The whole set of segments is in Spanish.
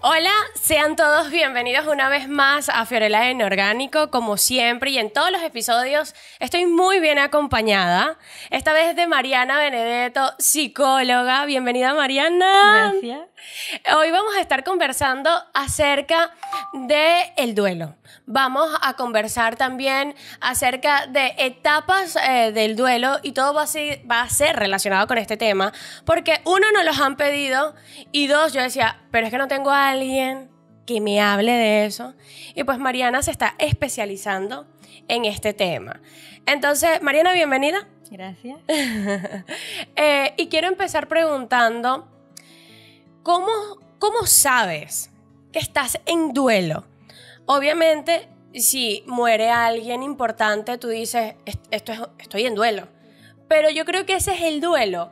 Hola, sean todos bienvenidos una vez más a Fiorella en Orgánico. Como siempre y en todos los episodios estoy muy bien acompañada. Esta vez de Mariana Benedetto, psicóloga. Bienvenida, Mariana. Gracias. Hoy vamos a estar conversando acerca del duelo. Vamos a conversar también acerca de etapas del duelo y todo va a ser relacionado con este tema porque uno, nos los han pedido y dos, yo decía, pero es que no tengo a alguien que me hable de eso. Y pues Mariana se está especializando en este tema. Entonces, Mariana, bienvenida. Gracias. Y quiero empezar preguntando, ¿cómo sabes que estás en duelo? Obviamente, si muere alguien importante, tú dices, estoy en duelo. Pero yo creo que ese es el duelo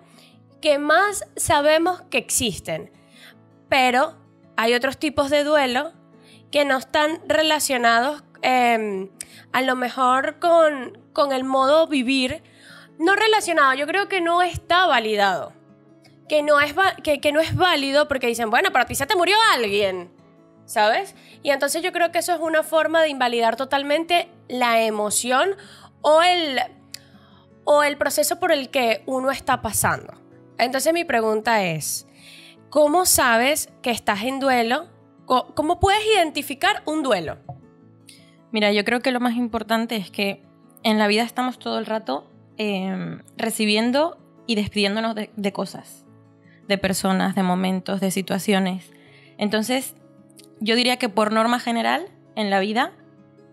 que más sabemos que existen. Pero hay otros tipos de duelo que no están relacionados a lo mejor con el modo vivir. No relacionado, yo creo que no está validado. Que no es válido porque dicen, bueno, pero a ti se te murió alguien, ¿sabes? Y entonces yo creo que eso es una forma de invalidar totalmente la emoción o el proceso por el que uno está pasando. Entonces mi pregunta es, ¿cómo sabes que estás en duelo? ¿Cómo puedes identificar un duelo? Mira, yo creo que lo más importante es que en la vida estamos todo el rato recibiendo y despidiéndonos de cosas, de personas, de momentos, de situaciones. Entonces, yo diría que por norma general, en la vida,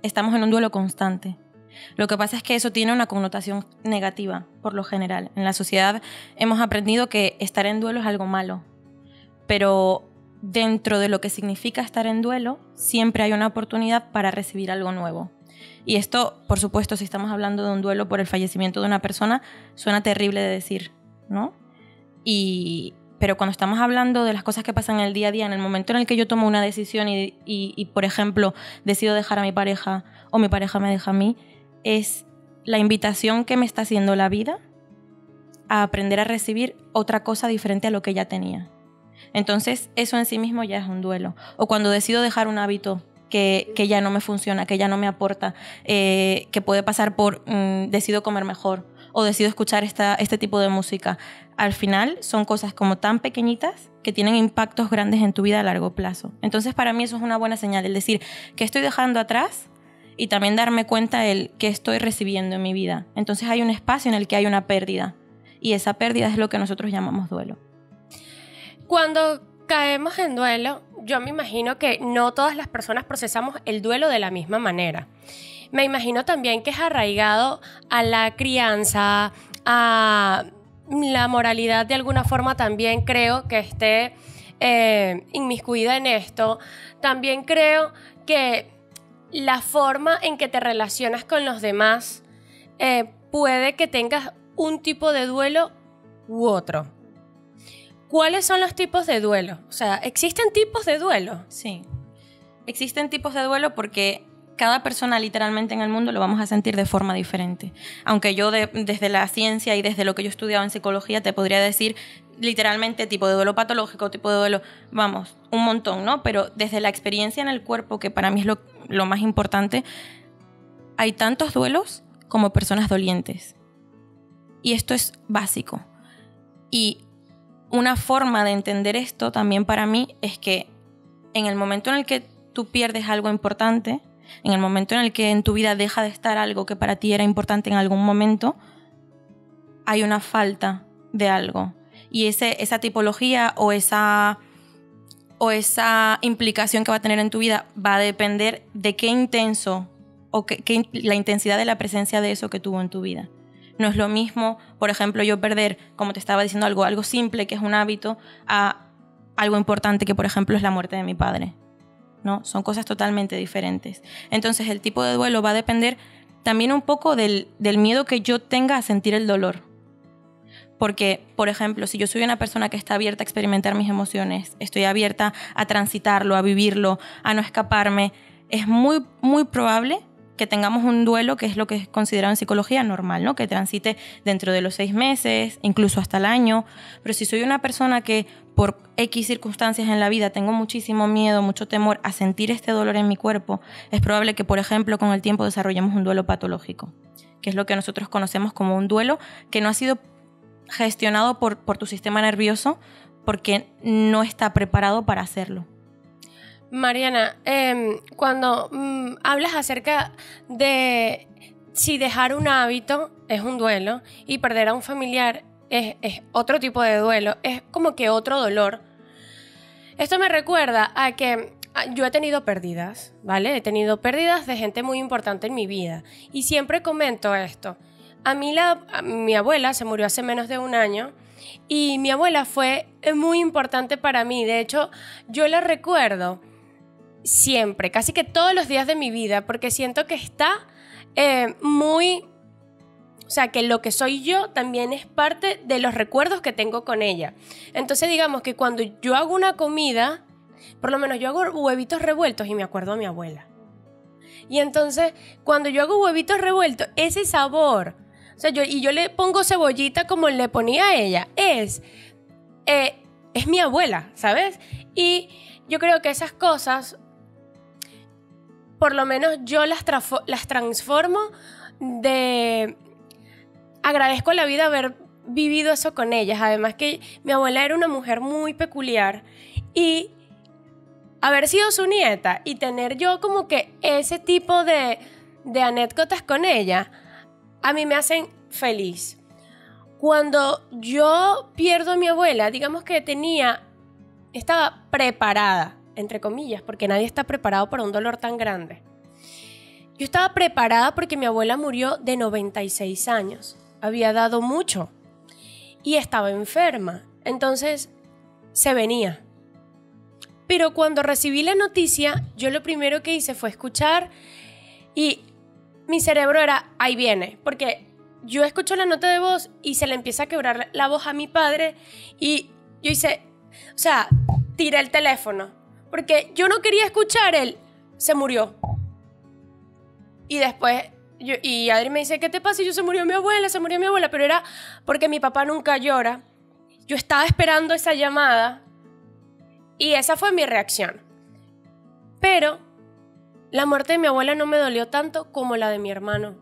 estamos en un duelo constante. Lo que pasa es que eso tiene una connotación negativa, por lo general. En la sociedad hemos aprendido que estar en duelo es algo malo. Pero dentro de lo que significa estar en duelo, siempre hay una oportunidad para recibir algo nuevo. Y esto, por supuesto, si estamos hablando de un duelo por el fallecimiento de una persona, suena terrible de decir, ¿no? Pero cuando estamos hablando de las cosas que pasan en el día a día, en el momento en el que yo tomo una decisión y por ejemplo, decido dejar a mi pareja o mi pareja me deja a mí, es la invitación que me está haciendo la vida a aprender a recibir otra cosa diferente a lo que ya tenía. Entonces, eso en sí mismo ya es un duelo. O cuando decido dejar un hábito que ya no me funciona, que ya no me aporta, que puede pasar por decido comer mejor o decido escuchar este tipo de música. Al final son cosas como tan pequeñitas que tienen impactos grandes en tu vida a largo plazo. Entonces, para mí eso es una buena señal, el decir que estoy dejando atrás y también darme cuenta el que estoy recibiendo en mi vida. Entonces hay un espacio en el que hay una pérdida y esa pérdida es lo que nosotros llamamos duelo. Cuando caemos en duelo, yo me imagino que no todas las personas procesamos el duelo de la misma manera. Me imagino también que es arraigado a la crianza, a la moralidad de alguna forma también creo que esté inmiscuida en esto. También creo que la forma en que te relacionas con los demás puede que tengas un tipo de duelo u otro. ¿Cuáles son los tipos de duelo? O sea, ¿existen tipos de duelo? Sí, existen tipos de duelo porque cada persona literalmente en el mundo lo vamos a sentir de forma diferente. Aunque yo desde la ciencia y desde lo que yo he estudiado en psicología te podría decir literalmente tipo de duelo patológico, tipo de duelo, vamos, un montón, ¿no? Pero desde la experiencia en el cuerpo, que para mí es lo más importante, hay tantos duelos como personas dolientes. Y esto es básico. Y una forma de entender esto también para mí es que en el momento en el que tú pierdes algo importante, en el momento en el que en tu vida deja de estar algo que para ti era importante en algún momento, hay una falta de algo. Y esa tipología o esa implicación que va a tener en tu vida va a depender de qué intenso o la intensidad de la presencia de eso que tuvo en tu vida. No es lo mismo, por ejemplo, yo perder, como te estaba diciendo, algo simple, que es un hábito, a algo importante, que por ejemplo es la muerte de mi padre, ¿no? Son cosas totalmente diferentes. Entonces, el tipo de duelo va a depender también un poco del miedo que yo tenga a sentir el dolor. Porque, por ejemplo, si yo soy una persona que está abierta a experimentar mis emociones, estoy abierta a transitarlo, a vivirlo, a no escaparme, es muy, muy probable que tengamos un duelo, que es lo que es considerado en psicología normal, ¿no? Que transite dentro de los 6 meses, incluso hasta el año. Pero si soy una persona que por X circunstancias en la vida tengo muchísimo miedo, mucho temor a sentir este dolor en mi cuerpo, es probable que, por ejemplo, con el tiempo desarrollemos un duelo patológico, que es lo que nosotros conocemos como un duelo que no ha sido gestionado por tu sistema nervioso porque no está preparado para hacerlo. Mariana, cuando hablas acerca de si dejar un hábito es un duelo y perder a un familiar es otro tipo de duelo, es como que otro dolor. Esto me recuerda a que yo he tenido pérdidas, ¿vale? He tenido pérdidas de gente muy importante en mi vida y siempre comento esto. Mi abuela se murió hace menos de un año y mi abuela fue muy importante para mí. De hecho, yo la recuerdo siempre, casi que todos los días de mi vida, porque siento que está o sea, que lo que soy yo también es parte de los recuerdos que tengo con ella. Entonces, digamos que cuando yo hago una comida, por lo menos yo hago huevitos revueltos y me acuerdo a mi abuela. Y entonces, cuando yo hago huevitos revueltos, ese sabor, o sea, yo le pongo cebollita como le ponía a ella, es mi abuela, ¿sabes? Y yo creo que esas cosas, por lo menos yo las transformo de... Agradezco a la vida haber vivido eso con ellas. Además que mi abuela era una mujer muy peculiar y haber sido su nieta y tener yo como que ese tipo de anécdotas con ella, a mí me hacen feliz. Cuando yo pierdo a mi abuela, digamos que estaba preparada, entre comillas, porque nadie está preparado para un dolor tan grande. Yo estaba preparada porque mi abuela murió de 96 años. Había dado mucho y estaba enferma. Entonces, se venía. Pero cuando recibí la noticia, yo lo primero que hice fue escuchar y mi cerebro era, ahí viene. Porque yo escucho la nota de voz y se le empieza a quebrar la voz a mi padre y yo tiré el teléfono. Porque yo no quería escuchar él. Se murió. Y después, y Adri me dice, ¿qué te pasa? Y se murió mi abuela. Pero era porque mi papá nunca llora. Yo estaba esperando esa llamada. Y esa fue mi reacción. Pero la muerte de mi abuela no me dolió tanto como la de mi hermano.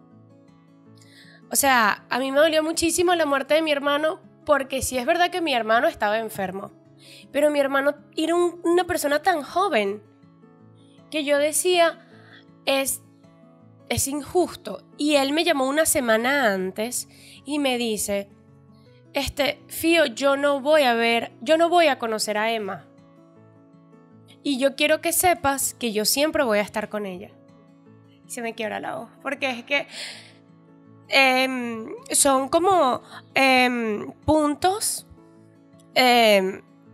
O sea, a mí me dolió muchísimo la muerte de mi hermano porque sí es verdad que mi hermano estaba enfermo. Pero mi hermano era una persona tan joven que yo decía, es injusto. Y él me llamó una semana antes y me dice, Fío, yo no voy a conocer a Emma. Y yo quiero que sepas que yo siempre voy a estar con ella. Y se me quiebra la voz, porque es que son como puntos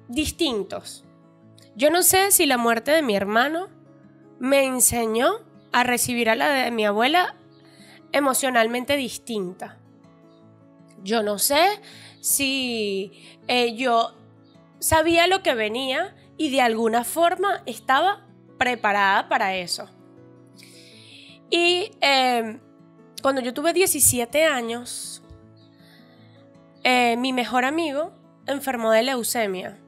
distintos. Yo no sé si la muerte de mi hermano me enseñó a recibir a la de mi abuela emocionalmente distinta. Yo no sé si yo sabía lo que venía y de alguna forma estaba preparada para eso. Y cuando yo tuve 17 años, mi mejor amigo enfermó de leucemia.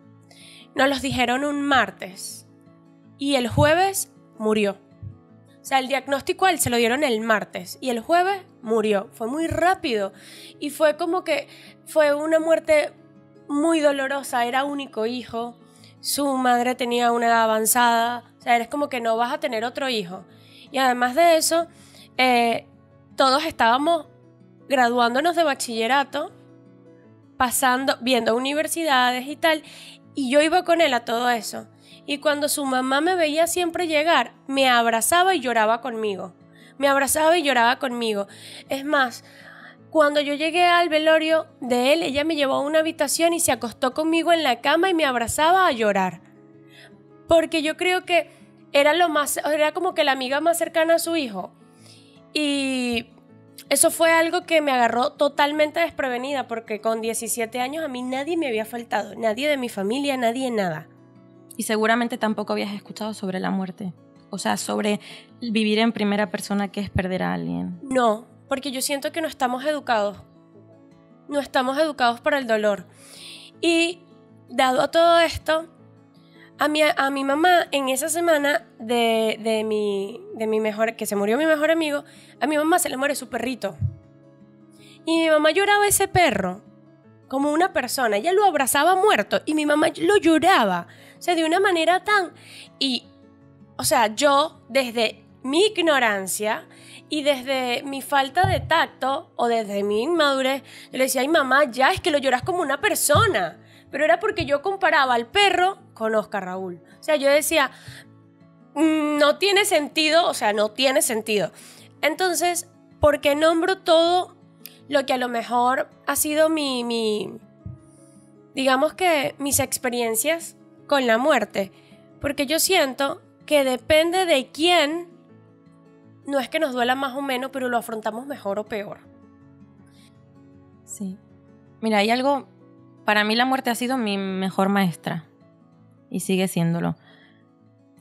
Nos los dijeron un martes y el jueves murió. O sea, el diagnóstico a él se lo dieron el martes y el jueves murió. Fue muy rápido y fue como que fue una muerte muy dolorosa. Era único hijo, su madre tenía una edad avanzada. O sea, eres como que no vas a tener otro hijo. Y además de eso, todos estábamos graduándonos de bachillerato, viendo universidades y tal, y yo iba con él a todo eso. Y cuando su mamá me veía siempre llegar, me abrazaba y lloraba conmigo. Es más, cuando yo llegué al velorio de él, ella me llevó a una habitación y se acostó conmigo en la cama y me abrazaba a llorar. Porque yo creo que era como que la amiga más cercana a su hijo. Y eso fue algo que me agarró totalmente desprevenida, porque con 17 años a mí nadie me había faltado, nadie de mi familia, nadie, nada. Y seguramente tampoco habías escuchado sobre la muerte. O sea, sobre vivir en primera persona, que es perder a alguien. No, porque yo siento que no estamos educados. No estamos educados para el dolor. Y dado todo esto, a mi mamá en esa semana de mi mejor, que se murió mi mejor amigo, a mi mamá se le muere su perrito. Y mi mamá lloraba a ese perro como una persona. Ella lo abrazaba muerto y mi mamá lo lloraba. O sea, de una manera tan... Y, o sea, yo desde mi ignorancia y desde mi falta de tacto o desde mi inmadurez, yo le decía, ay mamá, ya es que lo lloras como una persona. Pero era porque yo comparaba al perro con Oscar Raúl. O sea, yo decía, no tiene sentido, o sea, no tiene sentido. Entonces, ¿por qué nombro todo lo que a lo mejor ha sido digamos que mis experiencias con la muerte? Porque yo siento que depende de quién, no es que nos duela más o menos, pero lo afrontamos mejor o peor. Sí. Mira, hay algo... Para mí la muerte ha sido mi mejor maestra. Y sigue siéndolo.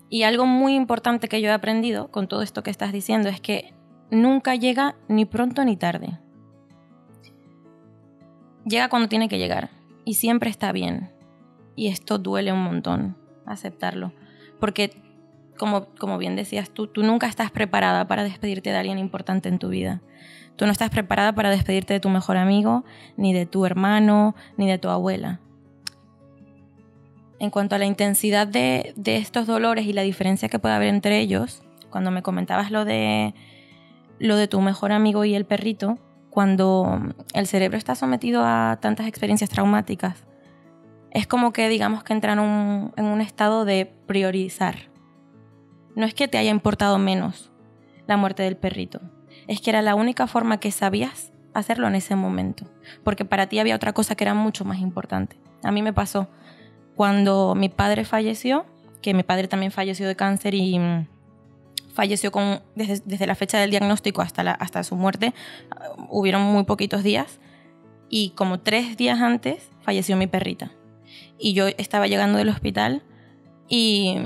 Y algo muy importante que yo he aprendido con todo esto que estás diciendo es que nunca llega ni pronto ni tarde. Llega cuando tiene que llegar. Y siempre está bien. Y esto duele un montón, aceptarlo. Porque, como bien decías tú nunca estás preparada para despedirte de alguien importante en tu vida. Tú no estás preparada para despedirte de tu mejor amigo, ni de tu hermano, ni de tu abuela. En cuanto a la intensidad de estos dolores y la diferencia que puede haber entre ellos, cuando me comentabas lo de tu mejor amigo y el perrito, cuando el cerebro está sometido a tantas experiencias traumáticas, es como que digamos que entra en un estado de priorizar. No es que te haya importado menos la muerte del perrito, es que era la única forma que sabías hacerlo en ese momento, porque para ti había otra cosa que era mucho más importante. A mí me pasó cuando mi padre falleció, que mi padre también falleció de cáncer y falleció desde la fecha del diagnóstico hasta su muerte, hubieron muy poquitos días, y como 3 días antes falleció mi perrita. Y yo estaba llegando del hospital y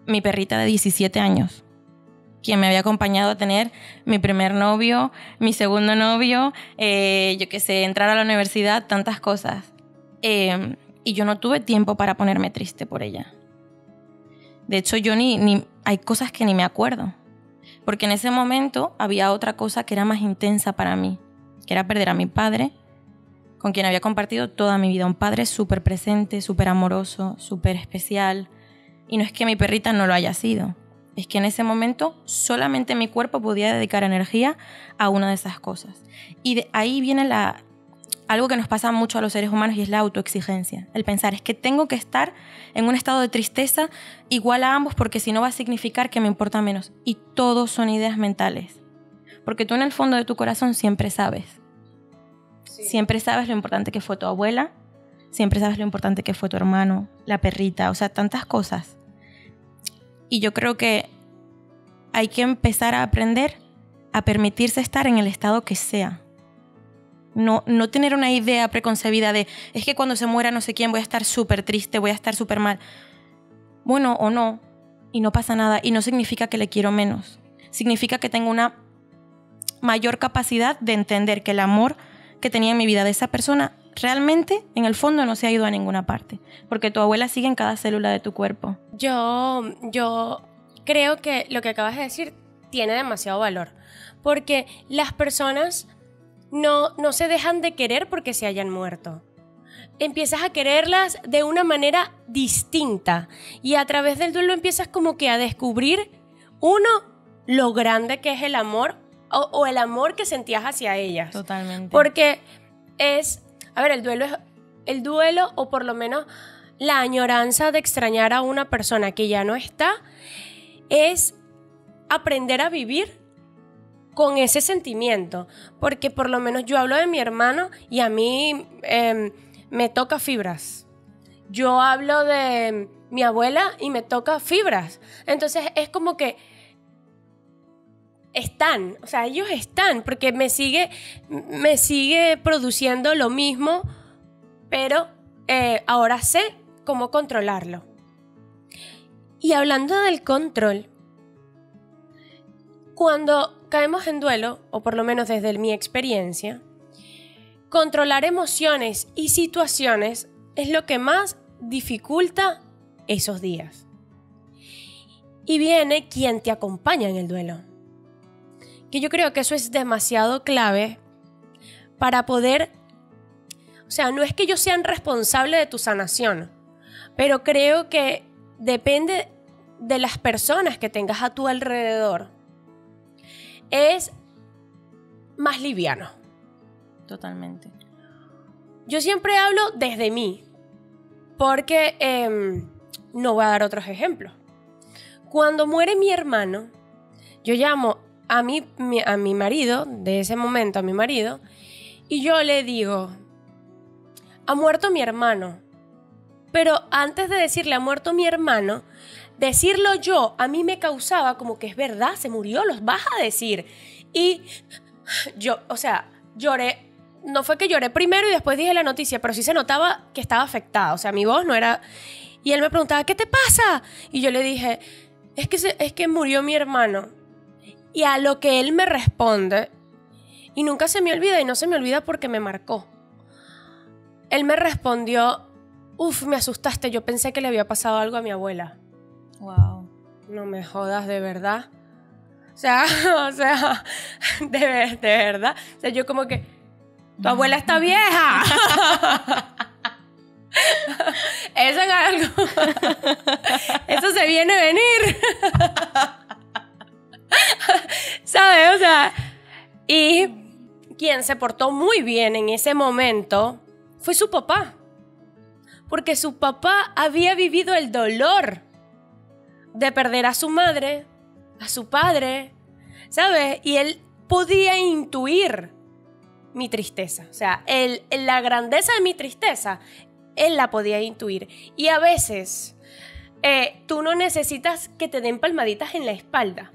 mi perrita de 17 años, quien me había acompañado a tener mi primer novio, mi segundo novio, yo qué sé, entrar a la universidad, tantas cosas. Y yo no tuve tiempo para ponerme triste por ella. De hecho, yo hay cosas que ni me acuerdo. Porque en ese momento había otra cosa que era más intensa para mí, que era perder a mi padre, con quien había compartido toda mi vida. Un padre súper presente, súper amoroso, súper especial. Y no es que mi perrita no lo haya sido. Es que en ese momento solamente mi cuerpo podía dedicar energía a una de esas cosas. Y de ahí viene algo que nos pasa mucho a los seres humanos, y es la autoexigencia. El pensar, es que tengo que estar en un estado de tristeza igual a ambos, porque si no va a significar que me importa menos. Y todo son ideas mentales. Porque tú en el fondo de tu corazón siempre sabes. Sí. Siempre sabes lo importante que fue tu abuela, siempre sabes lo importante que fue tu hermano, la perrita, o sea, tantas cosas. Y yo creo que hay que empezar a aprender a permitirse estar en el estado que sea. No tener una idea preconcebida de, es que cuando se muera no sé quién voy a estar súper triste, voy a estar súper mal. Bueno, o no, y no pasa nada, y no significa que le quiero menos. Significa que tengo una mayor capacidad de entender que el amor que tenía en mi vida de esa persona realmente, en el fondo, no se ha ido a ninguna parte, porque tu abuela sigue en cada célula de tu cuerpo. Yo creo que lo que acabas de decir tiene demasiado valor, porque las personas no se dejan de querer porque se hayan muerto. Empiezas a quererlas de una manera distinta, y a través del duelo empiezas como que a descubrir, lo grande que es el amor o el amor que sentías hacia ellas. Totalmente. Porque el duelo, o por lo menos la añoranza de extrañar a una persona que ya no está, es aprender a vivir con ese sentimiento. Porque por lo menos yo hablo de mi hermano y a mí me toca fibras. Yo hablo de mi abuela y me toca fibras. Entonces es como que ellos están, porque me sigue produciendo lo mismo, pero ahora sé cómo controlarlo. Y hablando del control, cuando caemos en duelo, o por lo menos desde mi experiencia, controlar emociones y situaciones es lo que más dificulta esos días. Y viene quien te acompaña en el duelo. Que yo creo que eso es demasiado clave para poder... O sea, no es que ellos sean responsables de tu sanación, pero creo que depende de las personas que tengas a tu alrededor. Es más liviano. Totalmente. Yo siempre hablo desde mí, porque no voy a dar otros ejemplos. Cuando muere mi hermano, yo llamo a mi marido, de ese momento a mi marido, y yo le digo, ha muerto mi hermano. Pero antes de decirle ha muerto mi hermano, decirlo yo a mí me causaba como que es verdad, se murió, los vas a decir. Y yo, o sea, lloré. No fue que lloré primero y después dije la noticia, pero sí se notaba que estaba afectada. O sea, mi voz no era... Y él me preguntaba, ¿qué te pasa? Y yo le dije, es que murió mi hermano. Y a lo que él me responde, y nunca se me olvida, y no se me olvida porque me marcó. Él me respondió, me asustaste, yo pensé que le había pasado algo a mi abuela. Wow. No me jodas, de verdad. O sea, de verdad. O sea, yo como que, tu abuela está vieja. Eso es algo. Eso se viene a venir. ¿Sabes? O sea, y quien se portó muy bien en ese momento fue su papá. Porque su papá había vivido el dolor de perder a su madre, a su padre, ¿sabes? Y él podía intuir mi tristeza. O sea, la grandeza de mi tristeza, él la podía intuir. Y a veces tú no necesitas que te den palmaditas en la espalda.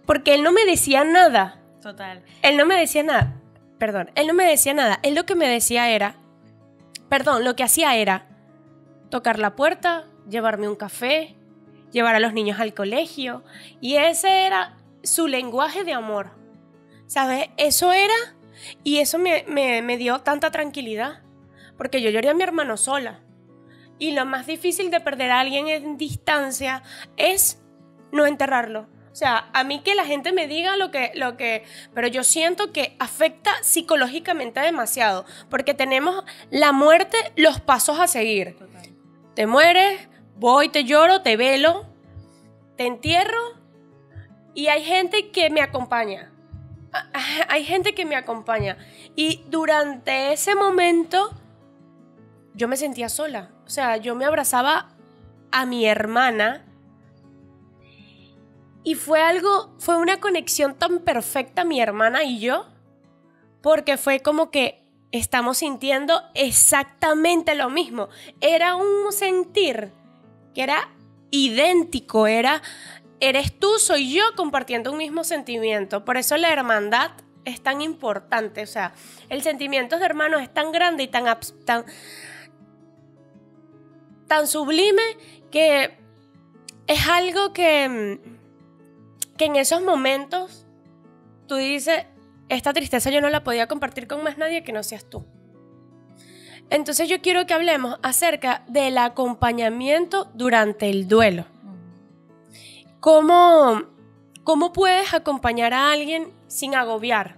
Porque él no me decía nada. Total. Él no me decía nada. Perdón, él no me decía nada. Él lo que me decía era... lo que hacía era tocar la puerta, llevarme un café, llevar a los niños al colegio. Y ese era su lenguaje de amor. ¿Sabes? Eso era... Y eso me dio tanta tranquilidad. Porque yo lloré a mi hermano sola. Y lo más difícil de perder a alguien en distancia es no enterrarlo. O sea, a mí que la gente me diga lo que... Pero yo siento que afecta psicológicamente demasiado. Porque tenemos la muerte, los pasos a seguir. Total. Te mueres, voy, te lloro, te velo, te entierro. Y hay gente que me acompaña. Hay gente que me acompaña. Y durante ese momento yo me sentía sola. O sea, yo me abrazaba a mi hermana. Y fue una conexión tan perfecta mi hermana y yo, porque fue como que estamos sintiendo exactamente lo mismo. Era un sentir que era idéntico, eres tú, soy yo compartiendo un mismo sentimiento. Por eso la hermandad es tan importante. O sea, el sentimiento de hermanos es tan grande y tan sublime que es algo que en esos momentos tú dices, esta tristeza yo no la podía compartir con más nadie que no seas tú. Entonces yo quiero que hablemos acerca del acompañamiento durante el duelo. ¿Cómo puedes acompañar a alguien sin agobiar?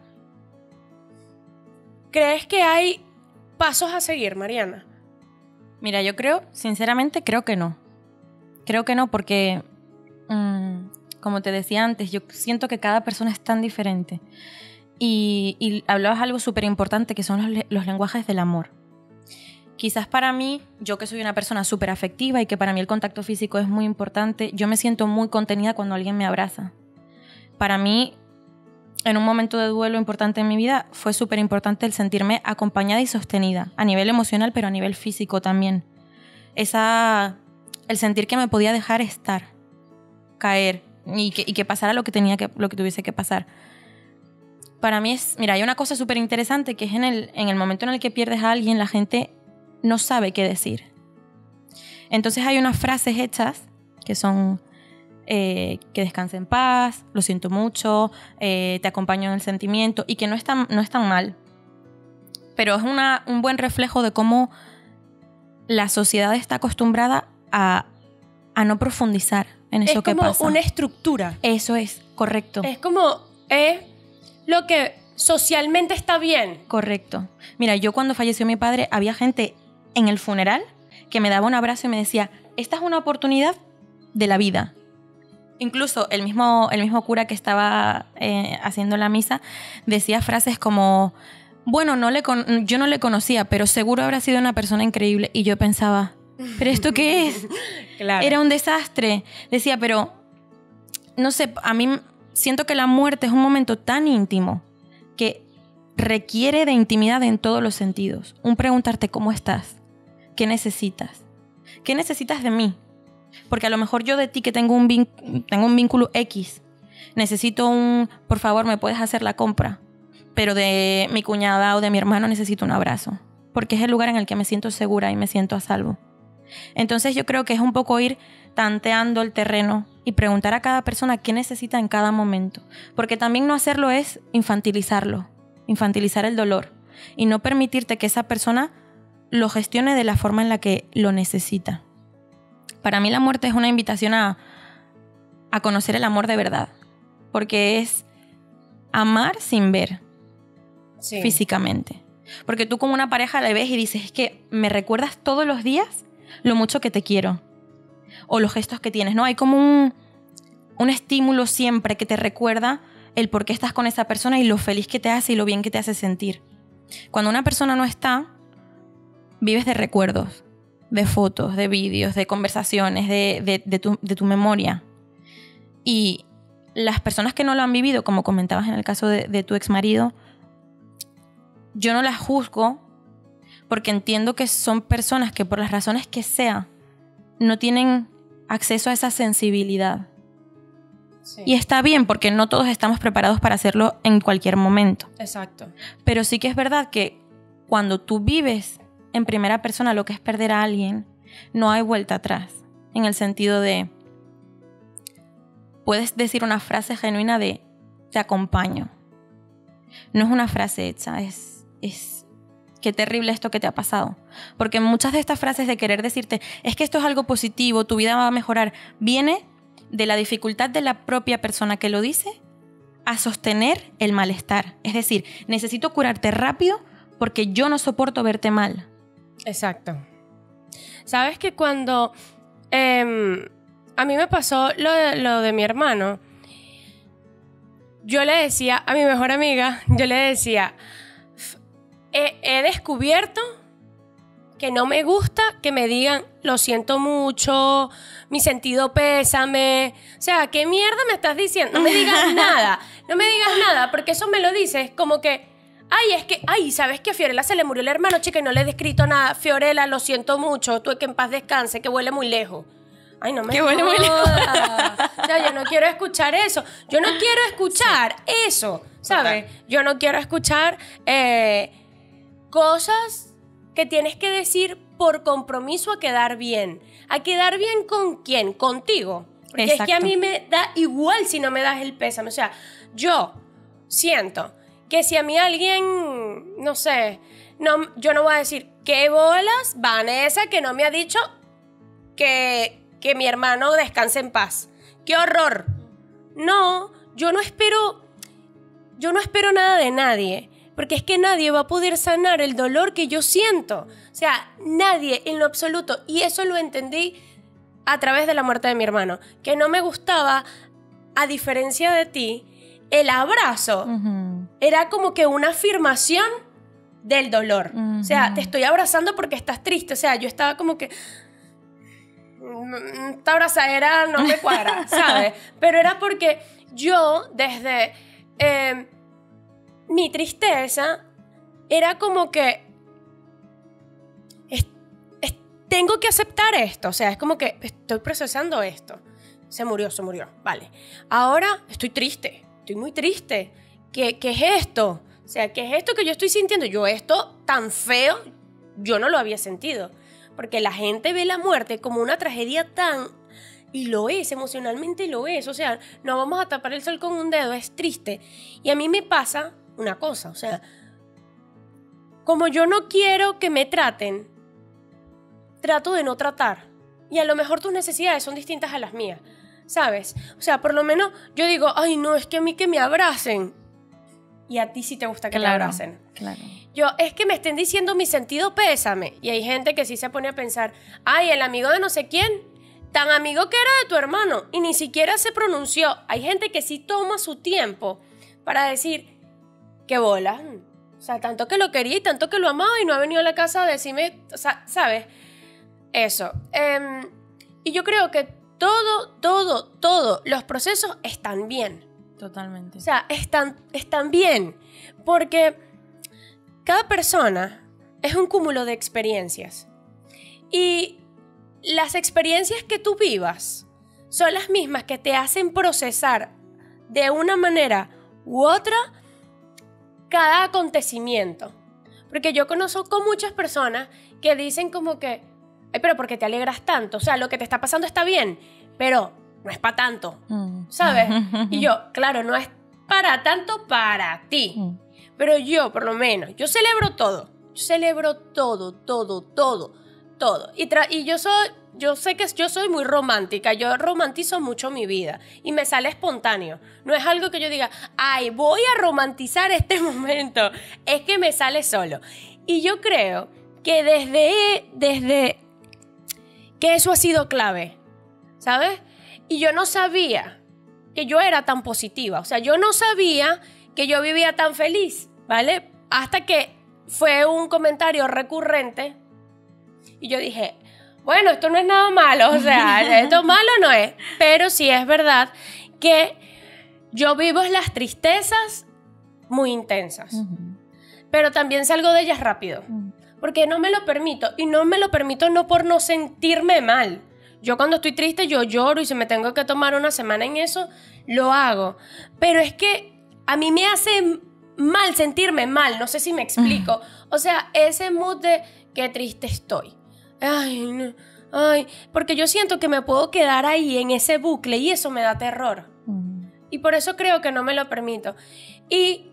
¿Crees que hay pasos a seguir, Mariana? Mira, sinceramente creo que no. Creo que no porque... como te decía antes, yo siento que cada persona es tan diferente. Y hablabas algo súper importante que son los lenguajes del amor. Quizás para mí, yo que soy una persona súper afectiva y que para mí el contacto físico es muy importante, yo me siento muy contenida cuando alguien me abraza. Para mí, en un momento de duelo importante en mi vida, fue súper importante el sentirme acompañada y sostenida, a nivel emocional, pero a nivel físico también. El sentir que me podía dejar estar, caer, y que pasara lo que tuviese que pasar. Para mí hay una cosa súper interesante que es en el momento en el que pierdes a alguien, la gente no sabe qué decir. Entonces hay unas frases hechas que son que descanse en paz, lo siento mucho, te acompaño en el sentimiento, y que no es tan mal. Pero es un buen reflejo de cómo la sociedad está acostumbrada a no profundizar en eso que pasa. Es como una estructura. Eso es, correcto. Es como lo que socialmente está bien. Correcto. Mira, yo cuando falleció mi padre, había gente en el funeral que me daba un abrazo y me decía, esta es una oportunidad de la vida. Incluso el mismo cura que estaba haciendo la misa decía frases como, bueno, yo no le conocía, pero seguro habrá sido una persona increíble. Y yo pensaba, ¿pero esto qué es? Claro. Era un desastre. Decía, pero no sé, a mí siento que la muerte es un momento tan íntimo que requiere de intimidad en todos los sentidos. Un preguntarte cómo estás, qué necesitas de mí. Porque a lo mejor yo de ti, que tengo un vínculo X, necesito por favor, ¿me puedes hacer la compra? Pero de mi cuñada o de mi hermano necesito un abrazo, porque es el lugar en el que me siento segura y me siento a salvo. Entonces yo creo que es un poco ir tanteando el terreno y preguntar a cada persona qué necesita en cada momento. Porque también no hacerlo es infantilizar el dolor y no permitirte que esa persona lo gestione de la forma en la que lo necesita. Para mí la muerte es una invitación a conocer el amor de verdad, porque es amar sin ver físicamente. Porque tú como una pareja la ves y dices, es que me recuerdas todos los días lo mucho que te quiero, o los gestos que tienes, ¿no? Hay como un estímulo siempre que te recuerda el por qué estás con esa persona y lo feliz que te hace y lo bien que te hace sentir. Cuando una persona no está, vives de recuerdos, de fotos, de vídeos, de conversaciones, de tu memoria. Y las personas que no lo han vivido, como comentabas en el caso de tu exmarido, yo no las juzgo porque entiendo que son personas que por las razones que sea no tienen acceso a esa sensibilidad. Sí. Y está bien porque no todos estamos preparados para hacerlo en cualquier momento. Exacto. Pero sí que es verdad que cuando tú vives en primera persona lo que es perder a alguien, no hay vuelta atrás. En el sentido de, puedes decir una frase genuina de te acompaño. No es una frase hecha, es qué terrible esto que te ha pasado. Porque muchas de estas frases de querer decirte, es que esto es algo positivo, tu vida va a mejorar, viene de la dificultad de la propia persona que lo dice a sostener el malestar. Es decir, necesito curarte rápido porque yo no soporto verte mal. Exacto. Sabes que cuando a mí me pasó lo de mi hermano, yo le decía a mi mejor amiga, he descubierto que no me gusta que me digan lo siento mucho, mi sentido pésame. O sea, ¿qué mierda me estás diciendo? No me digas nada, porque eso me lo dices como que ¿sabes que a Fiorella se le murió el hermano? Chica, y no le he descrito nada. Fiorella, lo siento mucho, tú que en paz descanse, que huele muy lejos. Ay, no me que huele muy lejos. O sea, yo no quiero escuchar eso. Yo no quiero escuchar eso, ¿sabes? Total. Yo no quiero escuchar cosas que tienes que decir por compromiso a quedar bien. ¿A quedar bien con quién? Contigo. Porque exacto. Es que a mí me da igual si no me das el pésame. O sea, yo siento que si a mí alguien, no sé, yo no voy a decir, ¿qué bolas, Vanessa, que no me ha dicho que mi hermano descanse en paz? ¡Qué horror! No, yo no espero nada de nadie, porque es que nadie va a poder sanar el dolor que yo siento. O sea, nadie en lo absoluto. Y eso lo entendí a través de la muerte de mi hermano, que no me gustaba, a diferencia de ti, el abrazo era como que una afirmación del dolor. O sea, te estoy abrazando porque estás triste. O sea, yo estaba como que esta abrazadera no me cuadra, ¿sabes? Pero era porque yo, desde mi tristeza, era como que tengo que aceptar esto. O sea, es como que estoy procesando esto. Se murió, vale. Ahora estoy triste. Estoy muy triste. ¿Qué es esto? O sea, ¿qué es esto que yo estoy sintiendo? Yo esto tan feo, yo no lo había sentido. Porque la gente ve la muerte como una tragedia tan Y lo es, emocionalmente lo es. O sea, no vamos a tapar el sol con un dedo, es triste. Y a mí me pasa una cosa, o sea, como yo no quiero que me traten, trato de no tratar. Y a lo mejor tus necesidades son distintas a las mías, ¿sabes? O sea, por lo menos yo digo, ay, no, es que a mí que me abracen. Y a ti sí te gusta que te abracen. Claro. Yo, es que me estén diciendo mi sentido, pésame. Y hay gente que sí se pone a pensar, ay, el amigo de no sé quién, tan amigo que era de tu hermano, y ni siquiera se pronunció. Hay gente que sí toma su tiempo para decir, qué bola. O sea, tanto que lo quería y tanto que lo amaba y no ha venido a la casa a decirme, o sea, ¿sabes? Eso. Y yo creo que todos los procesos están bien. Totalmente. O sea, están bien. Porque cada persona es un cúmulo de experiencias. Y las experiencias que tú vivas son las mismas que te hacen procesar de una manera u otra cada acontecimiento. Porque yo conozco muchas personas que dicen como que, ay, pero ¿por qué te alegras tanto? O sea, lo que te está pasando está bien, pero no es para tanto, ¿sabes? Y yo, claro, no es para tanto para ti. Pero yo, por lo menos, yo celebro todo. Yo celebro todo. Y yo sé que yo soy muy romántica. Yo romantizo mucho mi vida. Y me sale espontáneo. No es algo que yo diga, ay, voy a romantizar este momento. Es que me sale solo. Y yo creo que desde que eso ha sido clave, ¿sabes? Y yo no sabía que yo era tan positiva. O sea, yo no sabía que yo vivía tan feliz, ¿vale? Hasta que fue un comentario recurrente y yo dije, bueno, esto no es nada malo, o sea, esto malo no es, pero sí es verdad que yo vivo las tristezas muy intensas, pero también salgo de ellas rápido, porque no me lo permito, y no me lo permito no por no sentirme mal. Yo cuando estoy triste yo lloro y si me tengo que tomar una semana en eso, lo hago, pero es que a mí me hace mal sentirme mal, no sé si me explico. O sea, ese mood de qué triste estoy. Ay, no, ay, porque yo siento que me puedo quedar ahí en ese bucle y eso me da terror. Y por eso creo que no me lo permito. Y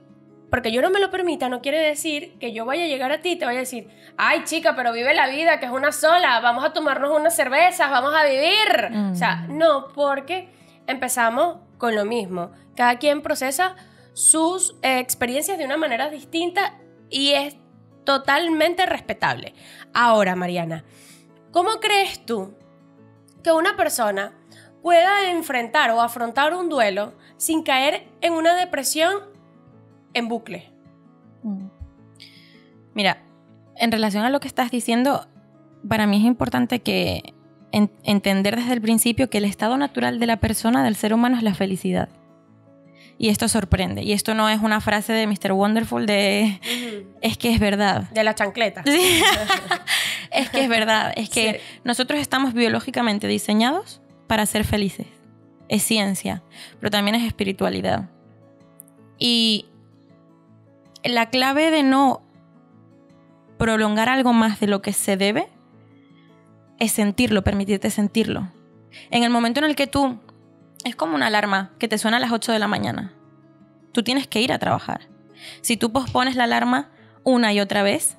porque yo no me lo permita no quiere decir que yo vaya a llegar a ti y te vaya a decir, ay chica, pero vive la vida que es una sola, vamos a tomarnos unas cervezas, vamos a vivir. O sea, no, porque empezamos con lo mismo. Cada quien procesa sus experiencias de una manera distinta y es totalmente respetable. Ahora, Mariana, ¿cómo crees tú que una persona pueda enfrentar o afrontar un duelo sin caer en una depresión en bucle? Mira, en relación a lo que estás diciendo, para mí es importante que entender desde el principio que el estado natural de la persona, del ser humano, es la felicidad. Y esto sorprende. Y esto no es una frase de Mr. Wonderful de... Es que es verdad. De la chancleta. Sí. Es que es verdad. Es que nosotros estamos biológicamente diseñados para ser felices. Es ciencia, pero también es espiritualidad. Y la clave de no prolongar algo más de lo que se debe es sentirlo, permitirte sentirlo. En el momento en el que tú... Es como una alarma que te suena a las 8 de la mañana. Tú tienes que ir a trabajar. Si tú pospones la alarma una y otra vez,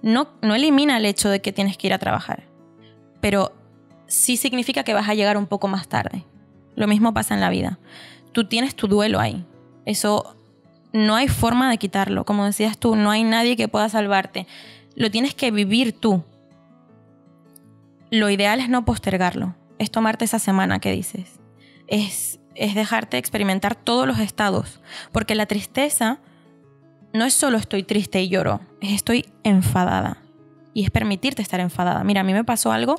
no elimina el hecho de que tienes que ir a trabajar. Pero sí significa que vas a llegar un poco más tarde. Lo mismo pasa en la vida. Tú tienes tu duelo ahí. Eso no hay forma de quitarlo. Como decías tú, no hay nadie que pueda salvarte. Lo tienes que vivir tú. Lo ideal es no postergarlo. Es tomarte esa semana que dices. Es dejarte experimentar todos los estados. Porque la tristeza no es solo estoy triste y lloro. Es estoy enfadada. Y es permitirte estar enfadada. Mira, a mí me pasó algo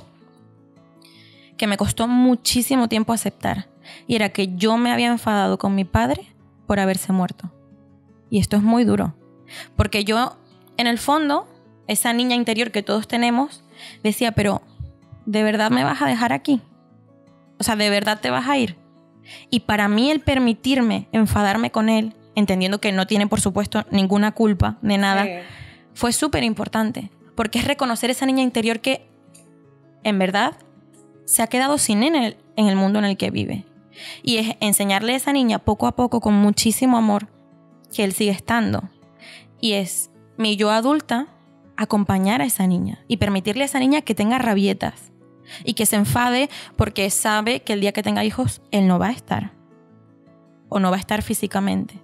que me costó muchísimo tiempo aceptar. Y era que yo me había enfadado con mi padre por haberse muerto. Y esto es muy duro. Porque yo, en el fondo, esa niña interior que todos tenemos, decía, pero ¿de verdad me vas a dejar aquí? O sea, ¿de verdad te vas a ir? Y para mí el permitirme enfadarme con él, entendiendo que no tiene, por supuesto, ninguna culpa de nada, fue súper importante. Porque es reconocer esa niña interior que, en verdad, se ha quedado sin él en el mundo en el que vive. Y es enseñarle a esa niña poco a poco, con muchísimo amor, que él sigue estando. Y es mi yo adulta acompañar a esa niña y permitirle a esa niña que tenga rabietas y que se enfade porque sabe que el día que tenga hijos él no va a estar o no va a estar físicamente.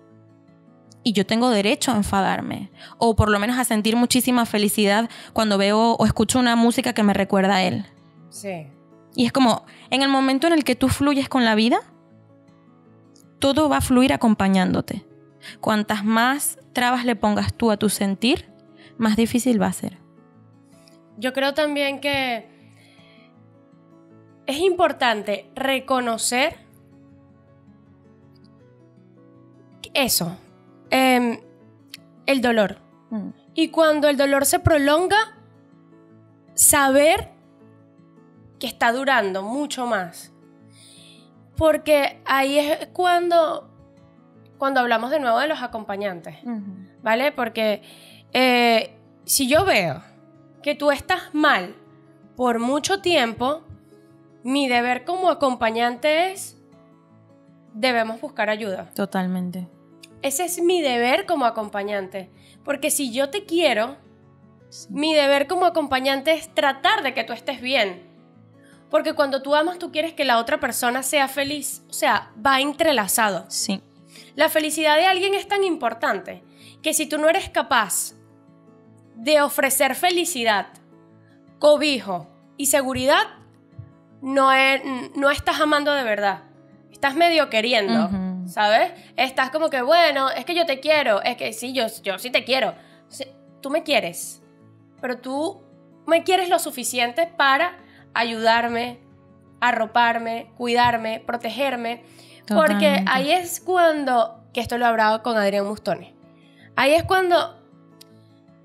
Y yo tengo derecho a enfadarme o por lo menos a sentir muchísima felicidad cuando veo o escucho una música que me recuerda a él. Sí. Y es como, en el momento en el que tú fluyes con la vida, todo va a fluir acompañándote. Cuantas más trabas le pongas tú a tu sentir, más difícil va a ser. Yo creo también que es importante reconocer eso, el dolor. Y cuando el dolor se prolonga, saber que está durando mucho más. Porque ahí es cuando hablamos de nuevo de los acompañantes, ¿vale? Porque si yo veo que tú estás mal por mucho tiempo, mi deber como acompañante es, debemos buscar ayuda. Totalmente. Ese es mi deber como acompañante. Porque si yo te quiero, mi deber como acompañante es tratar de que tú estés bien. Porque cuando tú amas, tú quieres que la otra persona sea feliz. O sea, va entrelazado. Sí. La felicidad de alguien es tan importante que si tú no eres capaz de ofrecer felicidad, cobijo y seguridad, no estás amando de verdad. Estás medio queriendo, ¿sabes? Estás como que, bueno, es que yo te quiero. Es que sí, yo sí te quiero. Tú me quieres, pero tú me quieres lo suficiente para ayudarme, arroparme, cuidarme, protegerme. Totalmente. Porque ahí es cuando, que esto lo he hablado con Adrián Mustone, ahí es cuando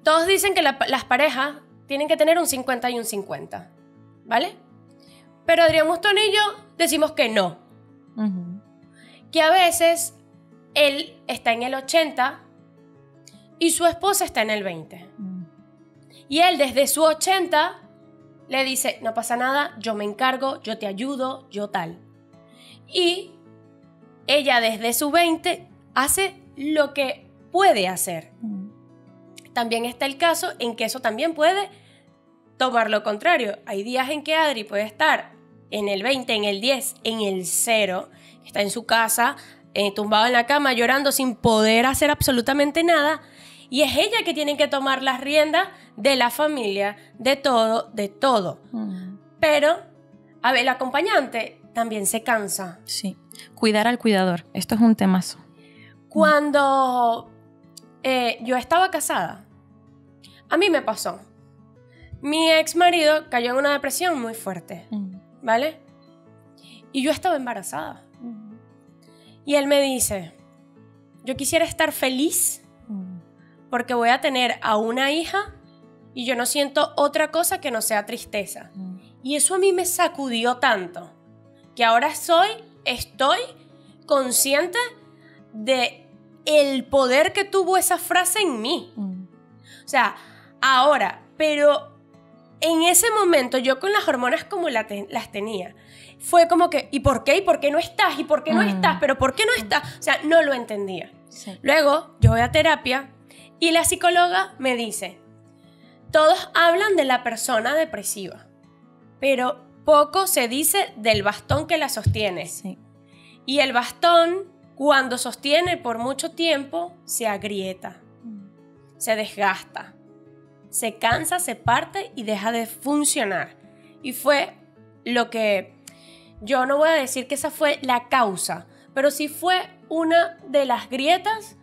todos dicen que las parejas tienen que tener un 50 y un 50, ¿vale? Pero Adrián Mustone y yo decimos que no. Que a veces él está en el 80 y su esposa está en el 20. Y él desde su 80 le dice, no pasa nada, yo me encargo, yo te ayudo, yo tal. Y ella desde su 20 hace lo que puede hacer. También está el caso en que eso también puede tomar lo contrario. Hay días en que Adri puede estar en el 20, en el 10, en el 0, está en su casa, tumbado en la cama, llorando sin poder hacer absolutamente nada. Y es ella que tiene que tomar las riendas de la familia, de todo, de todo. Pero, a ver, el acompañante también se cansa. Sí. Cuidar al cuidador. Esto es un temazo. Cuando yo estaba casada, a mí me pasó. Mi ex marido cayó en una depresión muy fuerte, ¿vale? Y yo estaba embarazada. Y él me dice, yo quisiera estar feliz porque voy a tener a una hija y yo no siento otra cosa que no sea tristeza. Y eso a mí me sacudió tanto que ahora estoy consciente de el poder que tuvo esa frase en mí. O sea, ahora, pero en ese momento yo con las hormonas como las tenía, fue como que, ¿y por qué? ¿Y por qué no estás? ¿Y por qué no estás? ¿Pero por qué no estás? O sea, no lo entendía. Sí. Luego, yo voy a terapia y la psicóloga me dice, todos hablan de la persona depresiva, pero poco se dice del bastón que la sostiene. Sí. Y el bastón, cuando sostiene por mucho tiempo, se agrieta, se desgasta, se cansa, se parte y deja de funcionar. Y fue lo que, yo no voy a decir que esa fue la causa, pero sí fue una de las grietas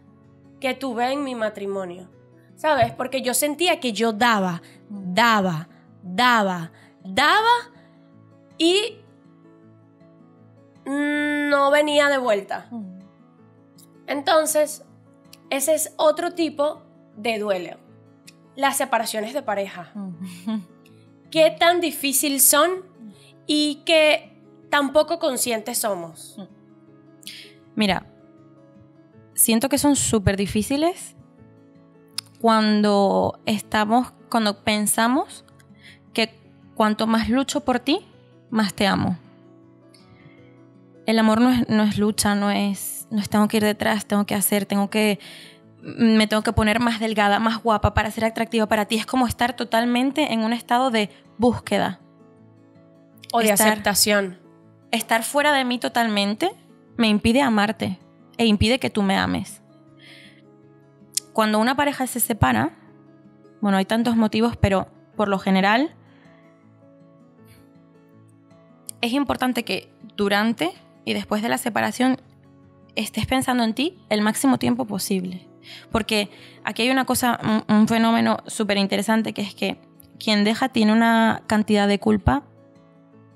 que tuve en mi matrimonio, ¿sabes? Porque yo sentía que yo daba y no venía de vuelta. Entonces, ese es otro tipo de duelo. Las separaciones de pareja. ¿Qué tan difícil son y qué tan poco conscientes somos? Mira, siento que son súper difíciles cuando pensamos que cuanto más lucho por ti, más te amo. El amor no es lucha, no es tengo que ir detrás, tengo que hacer, me tengo que poner más delgada, más guapa para ser atractiva para ti. Es como estar totalmente en un estado de búsqueda. O de aceptación. Estar fuera de mí totalmente me impide amarte e impide que tú me ames. Cuando una pareja se separa, bueno, hay tantos motivos, pero por lo general es importante que durante y después de la separación estés pensando en ti el máximo tiempo posible. Porque aquí hay una cosa, un fenómeno súper interesante, que es que quien deja tiene una cantidad de culpa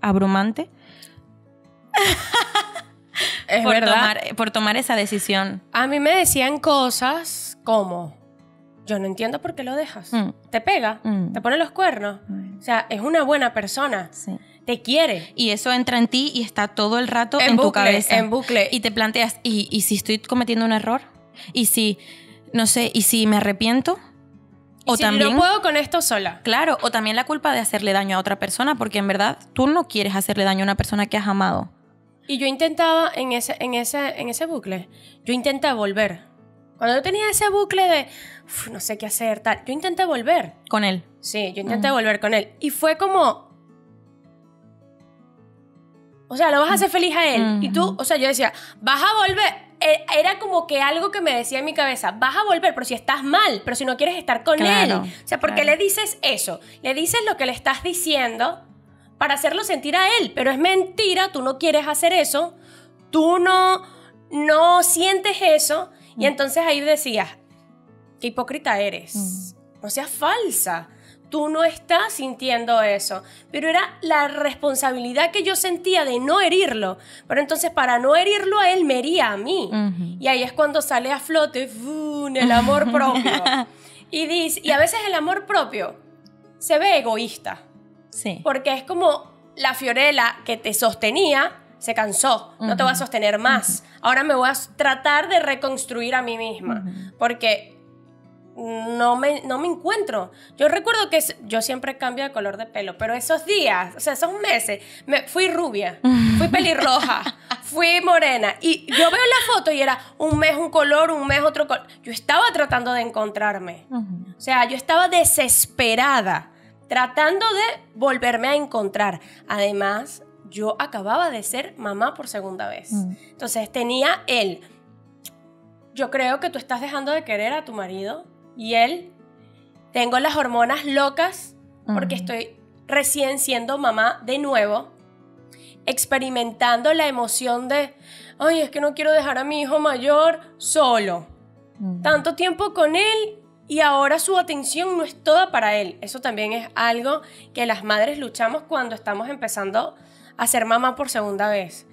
abrumante Es verdad. por tomar esa decisión. A mí me decían cosas como, yo no entiendo por qué lo dejas. Te pega, te pone los cuernos. O sea, es una buena persona. Sí. Te quiere. Y eso entra en ti y está todo el rato en tu cabeza. En bucle. Y te planteas, ¿y si estoy cometiendo un error? ¿Y si, no sé, y si me arrepiento? O si también, no puedo con esto sola. Claro, o también la culpa de hacerle daño a otra persona, porque en verdad tú no quieres hacerle daño a una persona que has amado. Y yo intentaba en ese bucle, yo intenté volver. Cuando yo tenía ese bucle de, no sé qué hacer, tal, yo intenté volver. ¿Con él? Sí, yo intenté volver con él. Y fue como, o sea, lo vas a hacer feliz a él. Y tú, o sea, yo decía, vas a volver. Era como que algo que me decía en mi cabeza, vas a volver, pero si estás mal, pero si no quieres estar con él. O sea, ¿por qué le dices eso? Le dices lo que le estás diciendo para hacerlo sentir a él, pero es mentira, tú no quieres hacer eso, tú no sientes eso, y entonces ahí decías, qué hipócrita eres, no seas falsa, tú no estás sintiendo eso, pero era la responsabilidad que yo sentía de no herirlo, pero entonces para no herirlo a él me hería a mí, y ahí es cuando sale a flote el amor propio, y a veces el amor propio se ve egoísta. Sí. Porque es como la Fiorella que te sostenía, se cansó, no te voy a sostener más. Ahora me voy a tratar de reconstruir a mí misma, porque no me encuentro. Yo recuerdo que yo siempre cambio de color de pelo, pero esos días, o sea, esos meses, fui rubia, fui pelirroja, fui morena, y yo veo la foto y era un mes un color, un mes otro color. Yo estaba tratando de encontrarme. O sea, yo estaba desesperada, tratando de volverme a encontrar. Además, yo acababa de ser mamá por segunda vez. Entonces tenía él. Yo creo que tú estás dejando de querer a tu marido y él. Tengo las hormonas locas porque estoy recién siendo mamá de nuevo, experimentando la emoción de, ay, es que no quiero dejar a mi hijo mayor solo. Tanto tiempo con él. Y ahora su atención no es toda para él. Eso también es algo que las madres luchamos cuando estamos empezando a ser mamá por segunda vez.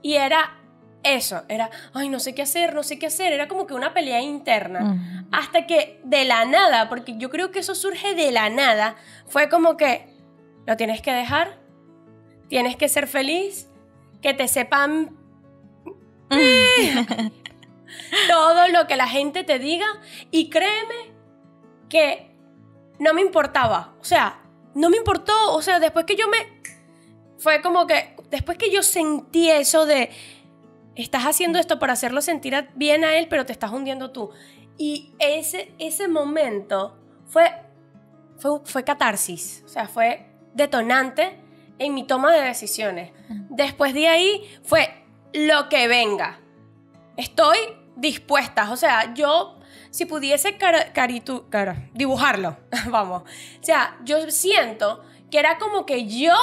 Y era eso, era, ay, no sé qué hacer, no sé qué hacer. Era como que una pelea interna. Hasta que de la nada, porque yo creo que eso surge de la nada, fue como que lo tienes que dejar, tienes que ser feliz, que te sepan todo lo que la gente te diga, y créeme que no me importaba, o sea, no me importó, o sea, después que fue como que, después que yo sentí eso de, estás haciendo esto para hacerlo sentir bien a él, pero te estás hundiendo tú, y ese momento fue catarsis, o sea, fue detonante en mi toma de decisiones. Después de ahí fue lo que venga, estoy dispuestas, o sea, yo si pudiese dibujarlo, vamos, o sea, yo siento que era como que yo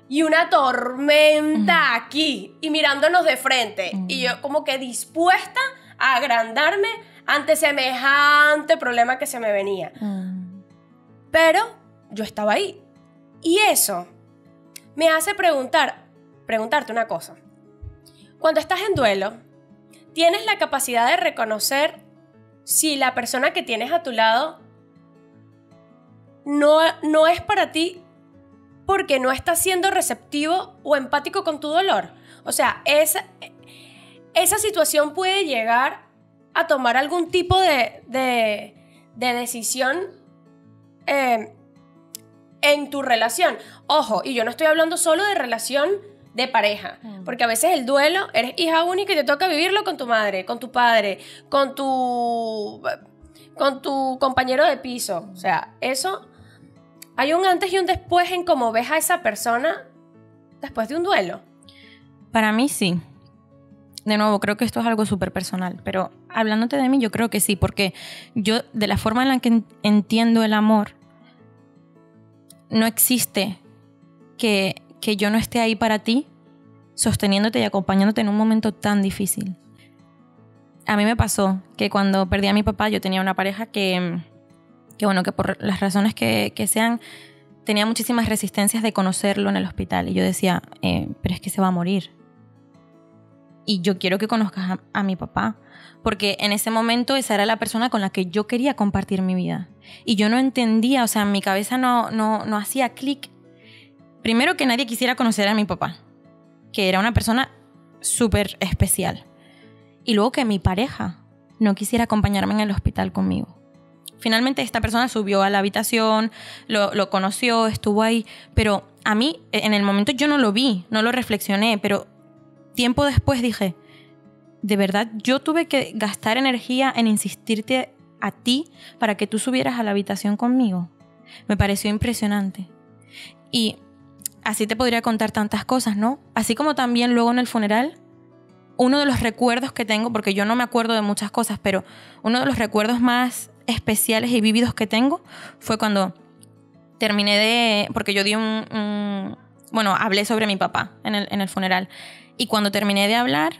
y una tormenta aquí y mirándonos de frente, y yo como que dispuesta a agrandarme ante semejante problema que se me venía, pero yo estaba ahí, y eso me hace preguntarte una cosa. Cuando estás en duelo, tienes la capacidad de reconocer si la persona que tienes a tu lado no es para ti porque no está siendo receptivo o empático con tu dolor. O sea, esa situación puede llegar a tomar algún tipo de decisión en tu relación. Ojo, y yo no estoy hablando solo de relación de pareja. Porque a veces el duelo, eres hija única y te toca vivirlo con tu madre, con tu padre, con tu compañero de piso. O sea, eso, hay un antes y un después en cómo ves a esa persona después de un duelo. Para mí sí. De nuevo, creo que esto es algo súper personal, pero hablándote de mí, yo creo que sí, porque yo, de la forma en la que entiendo el amor, no existe que yo no esté ahí para ti, sosteniéndote y acompañándote en un momento tan difícil. A mí me pasó que cuando perdí a mi papá, yo tenía una pareja que por las razones que sean, tenía muchísimas resistencias de conocerlo en el hospital. Y yo decía, pero es que se va a morir. Y yo quiero que conozcas a mi papá. Porque en ese momento esa era la persona con la que yo quería compartir mi vida. Y yo no entendía, o sea, en mi cabeza no hacía clic. Primero, que nadie quisiera conocer a mi papá, que era una persona súper especial. Y luego que mi pareja no quisiera acompañarme en el hospital conmigo. Finalmente esta persona subió a la habitación, lo conoció, estuvo ahí. Pero a mí, en el momento yo no lo vi, no lo reflexioné, pero tiempo después dije, de verdad, yo tuve que gastar energía en insistirte a ti para que tú subieras a la habitación conmigo. Me pareció impresionante. Y así te podría contar tantas cosas, ¿no? Así como también luego en el funeral, uno de los recuerdos que tengo, porque yo no me acuerdo de muchas cosas, pero uno de los recuerdos más especiales y vívidos que tengo fue cuando terminé porque yo di hablé sobre mi papá en el funeral. Y cuando terminé de hablar,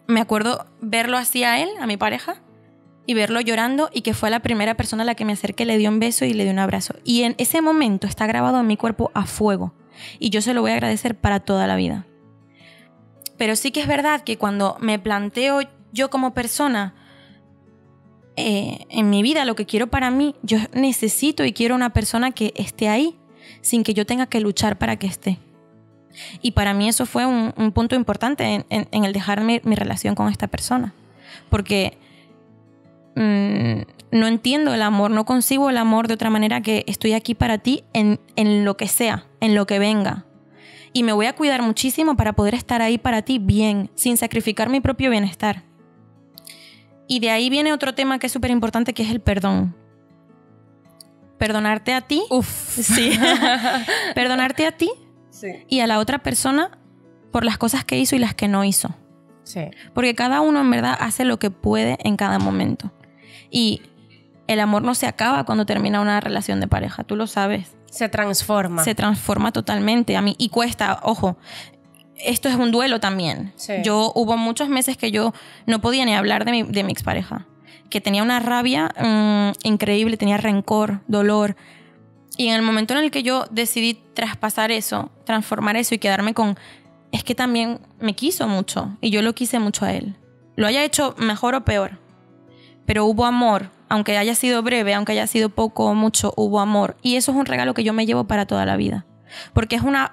me acuerdo verlo así a él, a mi pareja, y verlo llorando, y que fue la primera persona a la que me acerqué, le di un beso y le di un abrazo. Y en ese momento está grabado en mi cuerpo a fuego. Y yo se lo voy a agradecer para toda la vida. Pero sí que es verdad que cuando me planteo yo como persona en mi vida lo que quiero para mí, yo necesito y quiero una persona que esté ahí sin que yo tenga que luchar para que esté. Y para mí eso fue un punto importante en el dejar mi relación con esta persona. Porque no entiendo el amor, no concibo el amor de otra manera que estoy aquí para ti en lo que sea, en lo que venga. Y me voy a cuidar muchísimo para poder estar ahí para ti bien, sin sacrificar mi propio bienestar. Y de ahí viene otro tema que es súper importante, que es el perdón. Perdonarte a ti. Sí. Perdonarte a ti. Sí. Y a la otra persona por las cosas que hizo y las que no hizo. Sí. Porque cada uno en verdad hace lo que puede en cada momento. Y el amor no se acaba cuando termina una relación de pareja, tú lo sabes. Se transforma. Se transforma totalmente. A mí, y cuesta, ojo, esto es un duelo también. Sí. Hubo muchos meses que yo no podía ni hablar de mi expareja. Que tenía una rabia increíble, tenía rencor, dolor. Y en el momento en el que yo decidí traspasar eso, transformar eso y quedarme con... Es que también me quiso mucho y yo lo quise mucho a él. Lo haya hecho mejor o peor. Pero hubo amor, aunque haya sido breve, aunque haya sido poco o mucho, hubo amor. Y eso es un regalo que yo me llevo para toda la vida. Porque es una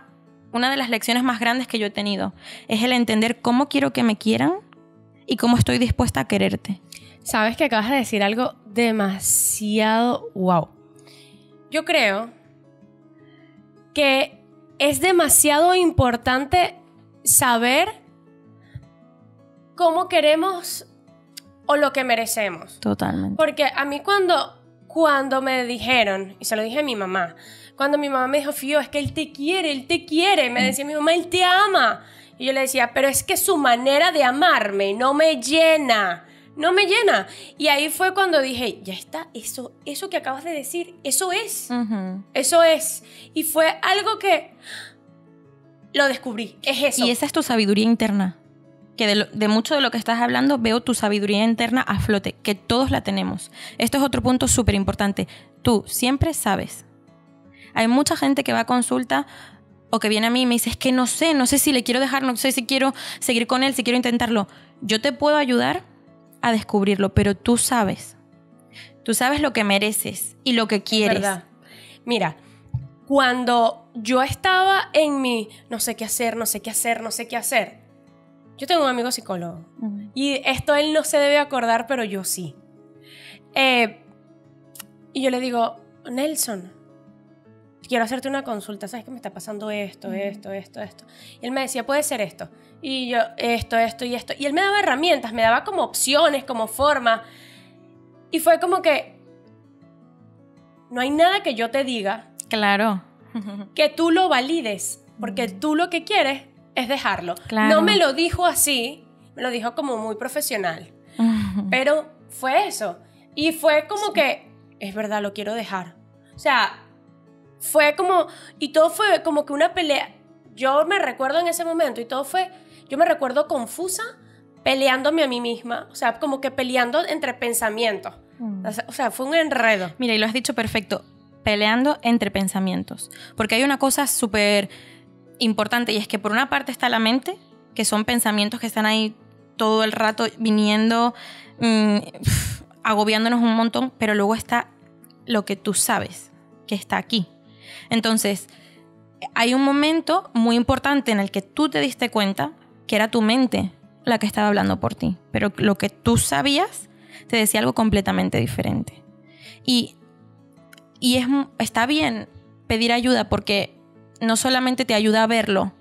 de las lecciones más grandes que yo he tenido. Es el entender cómo quiero que me quieran y cómo estoy dispuesta a quererte. Sabes que acabas de decir algo demasiado wow. Yo creo que es demasiado importante saber cómo queremos o lo que merecemos. Totalmente. Porque a mí cuando me dijeron, y se lo dije a mi mamá, cuando mi mamá me dijo, Fío, es que él te quiere, me decía mi mamá, él te ama. Y yo le decía, pero es que su manera de amarme no me llena. Y ahí fue cuando dije, ya está, eso que acabas de decir, eso es. Uh-huh. Eso es. Y fue algo que lo descubrí, es eso. Y esa es tu sabiduría interna. Que de mucho de lo que estás hablando veo tu sabiduría interna a flote, que todos la tenemos. Esto es otro punto súper importante. Tú siempre sabes. Hay mucha gente que va a consulta o que viene a mí y me dice, es que no sé si le quiero dejar, no sé si quiero seguir con él, si quiero intentarlo. Yo te puedo ayudar a descubrirlo, pero tú sabes lo que mereces y lo que quieres. Es verdad. Mira, cuando yo estaba en mi no sé qué hacer, yo tengo un amigo psicólogo. Uh-huh. Y esto él no se debe acordar, pero yo sí. Y yo le digo, Nelson, quiero hacerte una consulta, ¿sabes que me está pasando esto? Y él me decía, puede ser esto. Y yo, esto y esto. Y él me daba herramientas, me daba como opciones, como forma. Y fue como que no hay nada que yo te diga. Claro. Que tú lo valides, porque tú lo que quieres es dejarlo. Claro. No me lo dijo así, me lo dijo como muy profesional. Pero fue eso. Y fue como que, es verdad, lo quiero dejar. O sea, fue como, y todo fue como que una pelea. Yo me recuerdo en ese momento y todo fue, yo me recuerdo confusa, peleándome a mí misma. O sea, como que peleando entre pensamientos. O sea, fue un enredo. Mira, y lo has dicho perfecto, peleando entre pensamientos. Porque hay una cosa súper importante y es que por una parte está la mente, que son pensamientos que están ahí todo el rato viniendo, agobiándonos un montón, pero luego está lo que tú sabes, que está aquí. Entonces, hay un momento muy importante en el que tú te diste cuenta que era tu mente la que estaba hablando por ti, pero lo que tú sabías te decía algo completamente diferente. Y está bien pedir ayuda porque no solamente te ayuda a verlo,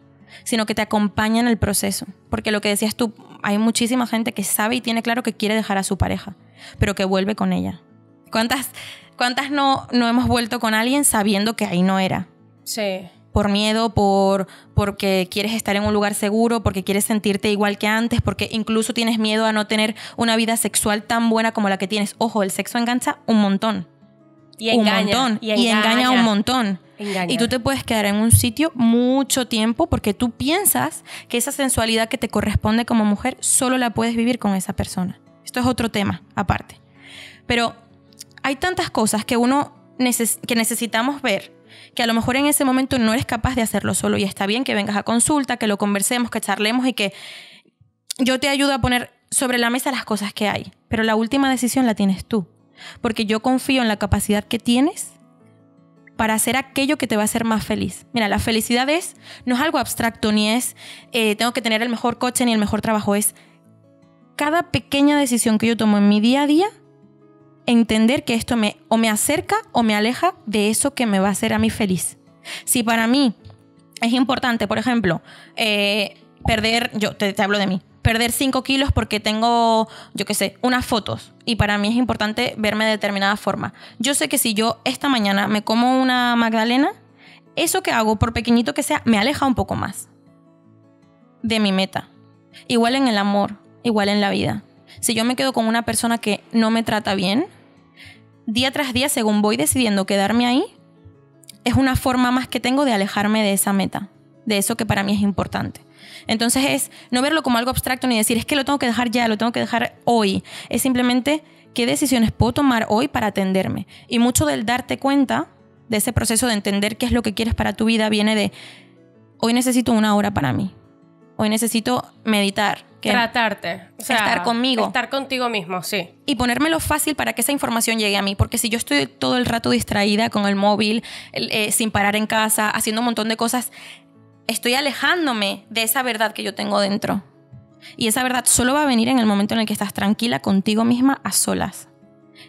sino que te acompaña en el proceso. Porque lo que decías tú, hay muchísima gente que sabe y tiene claro que quiere dejar a su pareja, pero que vuelve con ella. ¿Cuántas no hemos vuelto con alguien sabiendo que ahí no era? Sí. Por miedo, porque quieres estar en un lugar seguro, porque quieres sentirte igual que antes, porque incluso tienes miedo a no tener una vida sexual tan buena como la que tienes. Ojo, el sexo engancha un montón. Y engaña. Y engaña un montón. Engaña. Y tú te puedes quedar en un sitio mucho tiempo porque tú piensas que esa sensualidad que te corresponde como mujer solo la puedes vivir con esa persona. Esto es otro tema aparte. Pero hay tantas cosas que que necesitamos ver, que a lo mejor en ese momento no eres capaz de hacerlo solo, y está bien que vengas a consulta, que lo conversemos, que charlemos y que yo te ayudo a poner sobre la mesa las cosas que hay. Pero la última decisión la tienes tú, porque yo confío en la capacidad que tienes para hacer aquello que te va a hacer más feliz. Mira, la felicidad no es algo abstracto, ni es tengo que tener el mejor coche ni el mejor trabajo. Es cada pequeña decisión que yo tomo en mi día a día, entender que esto o me acerca o me aleja de eso que me va a hacer a mí feliz. Si para mí es importante, por ejemplo, yo te hablo de mí, perder 5 kilos porque tengo, yo qué sé, unas fotos, y para mí es importante verme de determinada forma. Yo sé que si yo esta mañana me como una magdalena, eso que hago, por pequeñito que sea, me aleja un poco más de mi meta. Igual en el amor, igual en la vida. Si yo me quedo con una persona que no me trata bien, día tras día, según voy decidiendo quedarme ahí, es una forma más que tengo de alejarme de esa meta, de eso que para mí es importante. Entonces es no verlo como algo abstracto ni decir, es que lo tengo que dejar ya, lo tengo que dejar hoy. Es simplemente qué decisiones puedo tomar hoy para atenderme. Y mucho del darte cuenta de ese proceso de entender qué es lo que quieres para tu vida viene de, hoy necesito 1 hora para mí. Hoy necesito meditar. Tratarte. O sea, estar conmigo. Estar contigo mismo, sí. Y ponérmelo fácil para que esa información llegue a mí. Porque si yo estoy todo el rato distraída con el móvil, sin parar en casa, haciendo un montón de cosas, estoy alejándome de esa verdad que yo tengo dentro. Y esa verdad solo va a venir en el momento en el que estás tranquila contigo misma a solas.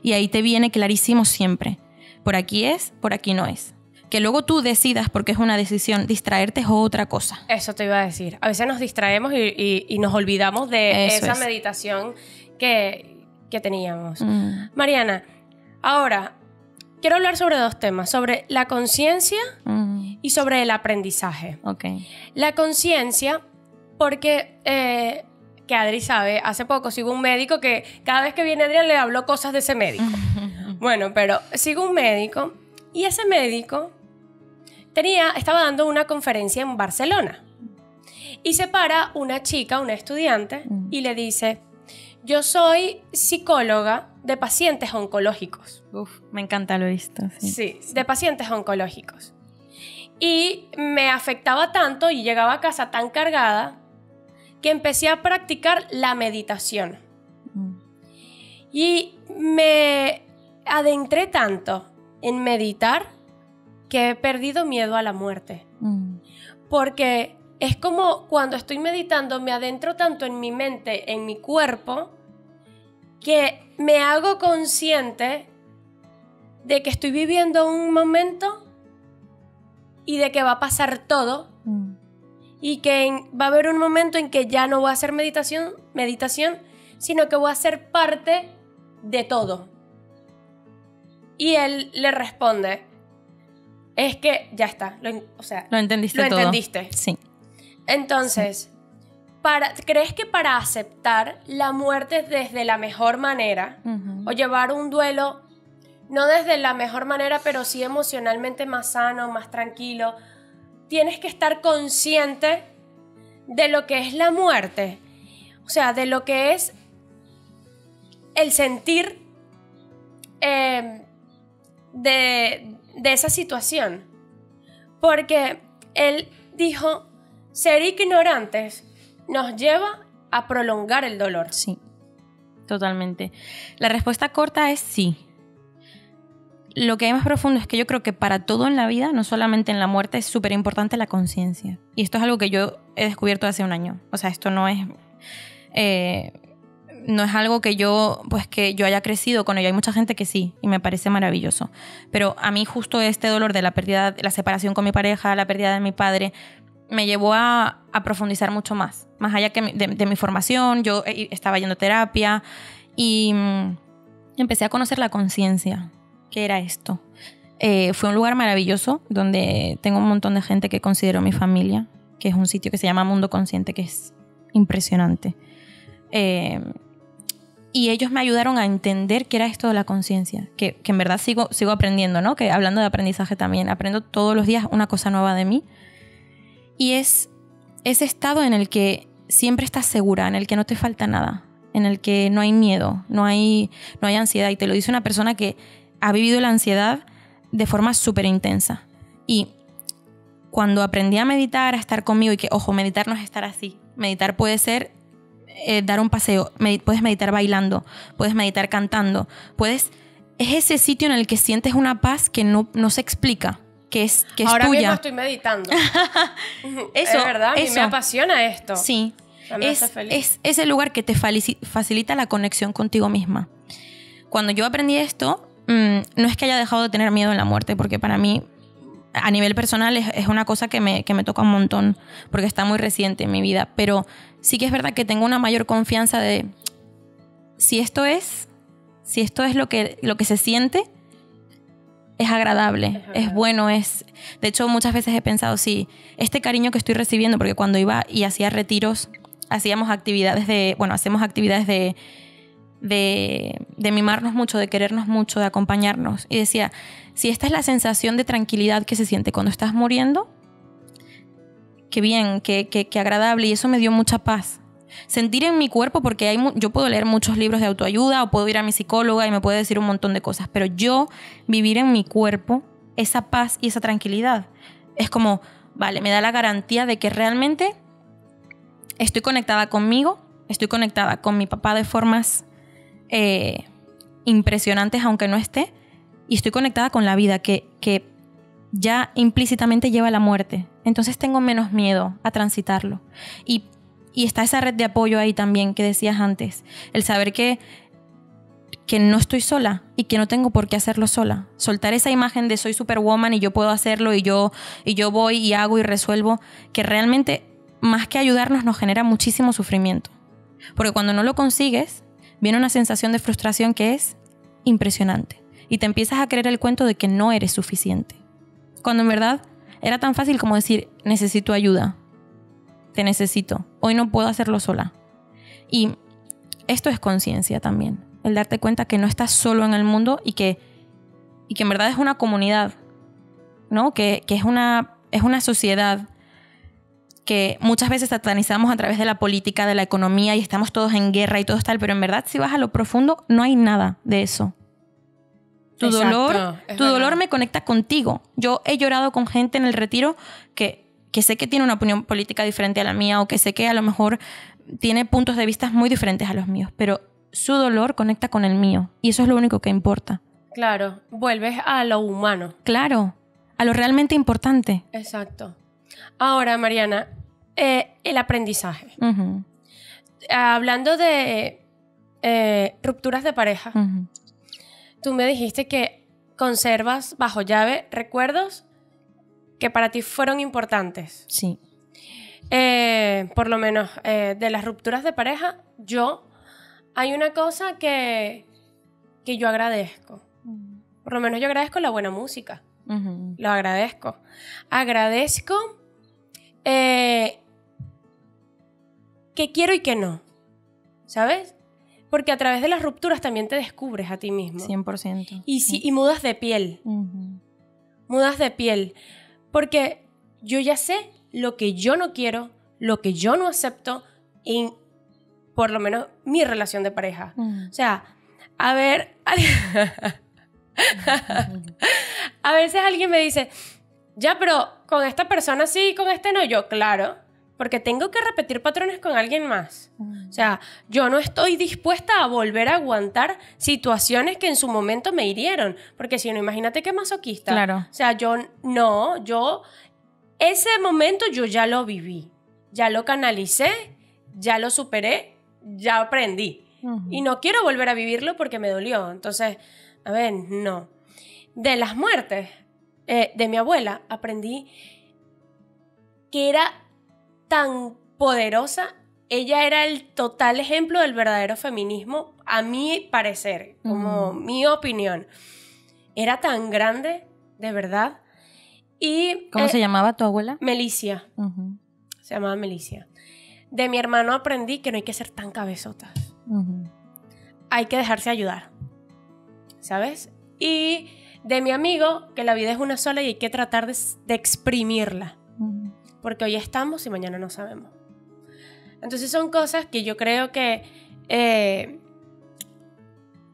Y ahí te viene clarísimo siempre. Por aquí es, por aquí no es. Que luego tú decidas, porque es una decisión, distraerte es otra cosa. Eso te iba a decir. A veces nos distraemos y nos olvidamos de esa meditación que teníamos. Mariana, ahora quiero hablar sobre 2 temas. Sobre la conciencia y sobre el aprendizaje. Okay. La conciencia, porque que Adri sabe, hace poco sigo un médico que cada vez que viene Adrián le hablo cosas de ese médico. Bueno, pero sigo un médico y ese médico estaba dando una conferencia en Barcelona y se para una chica, una estudiante, y le dice, yo soy psicóloga de pacientes oncológicos. Uf, me encanta, lo he visto. Sí, de pacientes oncológicos. Y me afectaba tanto y llegaba a casa tan cargada que empecé a practicar la meditación. Y me adentré tanto en meditar que he perdido miedo a la muerte. Porque es como cuando estoy meditando, me adentro tanto en mi mente, en mi cuerpo, que me hago consciente de que estoy viviendo un momento y de que va a pasar todo y que va a haber un momento en que ya no voy a hacer meditación, sino que voy a ser parte de todo. Y él le responde, es que ya está, lo entendiste todo. Lo entendiste. Sí. Entonces, ¿crees que para aceptar la muerte desde la mejor manera, o llevar un duelo, no desde la mejor manera, pero sí emocionalmente más sano, más tranquilo, tienes que estar consciente de lo que es la muerte? O sea, de lo que es el sentir de esa situación. Porque él dijo, ser ignorantes nos lleva a prolongar el dolor. Sí, totalmente. La respuesta corta es sí. Lo que hay más profundo es que yo creo que para todo en la vida, no solamente en la muerte, es súper importante la conciencia. Y esto es algo que yo he descubierto hace un año. O sea, esto no es algo que yo haya crecido con ello. Hay mucha gente que sí, y me parece maravilloso. Pero a mí justo este dolor de la pérdida, la separación con mi pareja, la pérdida de mi padre, me llevó a profundizar mucho más. Más allá que de mi formación, yo estaba yendo a terapia y empecé a conocer la conciencia. ¿Qué era esto? Fue un lugar maravilloso donde tengo un montón de gente que considero mi familia, que es un sitio que se llama Mundo Consciente, que es impresionante. Y ellos me ayudaron a entender qué era esto de la conciencia, que en verdad sigo aprendiendo, ¿no? Que hablando de aprendizaje también, aprendo todos los días una cosa nueva de mí. Y es ese estado en el que siempre estás segura, en el que no te falta nada, en el que no hay miedo, no hay ansiedad. Y te lo dice una persona que ha vivido la ansiedad de forma súper intensa. Y cuando aprendí a meditar, a estar conmigo, y que, ojo, meditar no es estar así. Meditar puede ser dar un paseo, puedes meditar bailando, puedes meditar cantando, es ese sitio en el que sientes una paz que no se explica, que es Ahora tuya. mismo estoy meditando. Eso, es verdad, a mí eso. me apasiona esto. Sí, me hace feliz. es el lugar que te facilita la conexión contigo misma. Cuando yo aprendí esto, no es que haya dejado de tener miedo en la muerte, porque para mí, a nivel personal, es una cosa que me toca un montón, porque está muy reciente en mi vida, pero sí que es verdad que tengo una mayor confianza de si esto es lo que se siente, es agradable, es bueno, de hecho muchas veces he pensado, sí, este cariño que estoy recibiendo, porque cuando iba y hacía retiros, hacemos actividades de mimarnos mucho, de querernos mucho, de acompañarnos, y decía, si esta es la sensación de tranquilidad que se siente cuando estás muriendo, qué bien, qué agradable, y eso me dio mucha paz. Sentir en mi cuerpo, porque yo puedo leer muchos libros de autoayuda o puedo ir a mi psicóloga y me puede decir un montón de cosas, pero yo vivir en mi cuerpo esa paz y esa tranquilidad es como, vale, me da la garantía de que realmente estoy conectada conmigo, estoy conectada con mi papá de formas impresionantes aunque no esté, y estoy conectada con la vida que ya implícitamente lleva a la muerte. Entonces tengo menos miedo a transitarlo. Y está esa red de apoyo ahí también que decías antes. El saber que no estoy sola y que no tengo por qué hacerlo sola. Soltar esa imagen de soy superwoman y yo puedo hacerlo y yo voy y hago y resuelvo, que realmente más que ayudarnos nos genera muchísimo sufrimiento. Porque cuando no lo consigues, viene una sensación de frustración que es impresionante. Y te empiezas a creer el cuento de que no eres suficiente. Cuando en verdad era tan fácil como decir, necesito ayuda. Te necesito. Hoy no puedo hacerlo sola. Y esto es conciencia también. El darte cuenta que no estás solo en el mundo y que en verdad es una comunidad, ¿no? Que es una sociedad que muchas veces satanizamos a través de la política, de la economía, y estamos todos en guerra y todo tal, pero en verdad si vas a lo profundo no hay nada de eso. Tu dolor me conecta contigo. Yo he llorado con gente en el retiro que sé que tiene una opinión política diferente a la mía, o que sé que a lo mejor tiene puntos de vista muy diferentes a los míos, pero su dolor conecta con el mío y eso es lo único que importa. Claro, vuelves a lo humano. Claro, a lo realmente importante. Exacto. Ahora, Mariana, el aprendizaje. Uh-huh. Hablando de rupturas de pareja, uh-huh. Tú me dijiste que conservas bajo llave recuerdos que para ti fueron importantes. Sí. Por lo menos de las rupturas de pareja, hay una cosa que yo agradezco. Por lo menos yo agradezco la buena música. Uh-huh. Lo agradezco. Agradezco que quiero y que no. ¿Sabes? Porque a través de las rupturas también te descubres a ti mismo. 100%. Y mudas de piel. Uh-huh. Mudas de piel. Porque yo ya sé lo que yo no quiero, lo que yo no acepto en, por lo menos, mi relación de pareja. Uh-huh. O sea, a ver... A veces alguien me dice, ya, pero con esta persona sí, con este no. Yo, claro, porque tengo que repetir patrones con alguien más. O sea, yo no estoy dispuesta a volver a aguantar situaciones que en su momento me hirieron. Porque si no, imagínate qué masoquista. Claro. O sea, ese momento yo ya lo viví. Ya lo canalicé, ya lo superé, ya aprendí. Uh-huh. Y no quiero volver a vivirlo porque me dolió. Entonces, a ver, no. De las muertes de mi abuela aprendí que era tan poderosa. Ella era el total ejemplo del verdadero feminismo, a mi parecer, como mi opinión. Era tan grande, de verdad. Y, ¿cómo se llamaba tu abuela? Melicia. Uh-huh. Se llamaba Melicia. De mi hermano aprendí que no hay que ser tan cabezotas. Uh-huh. Hay que dejarse ayudar. ¿Sabes? Y de mi amigo, que la vida es una sola y hay que tratar de exprimirla. Uh-huh. Porque hoy estamos y mañana no sabemos. Entonces son cosas que yo creo que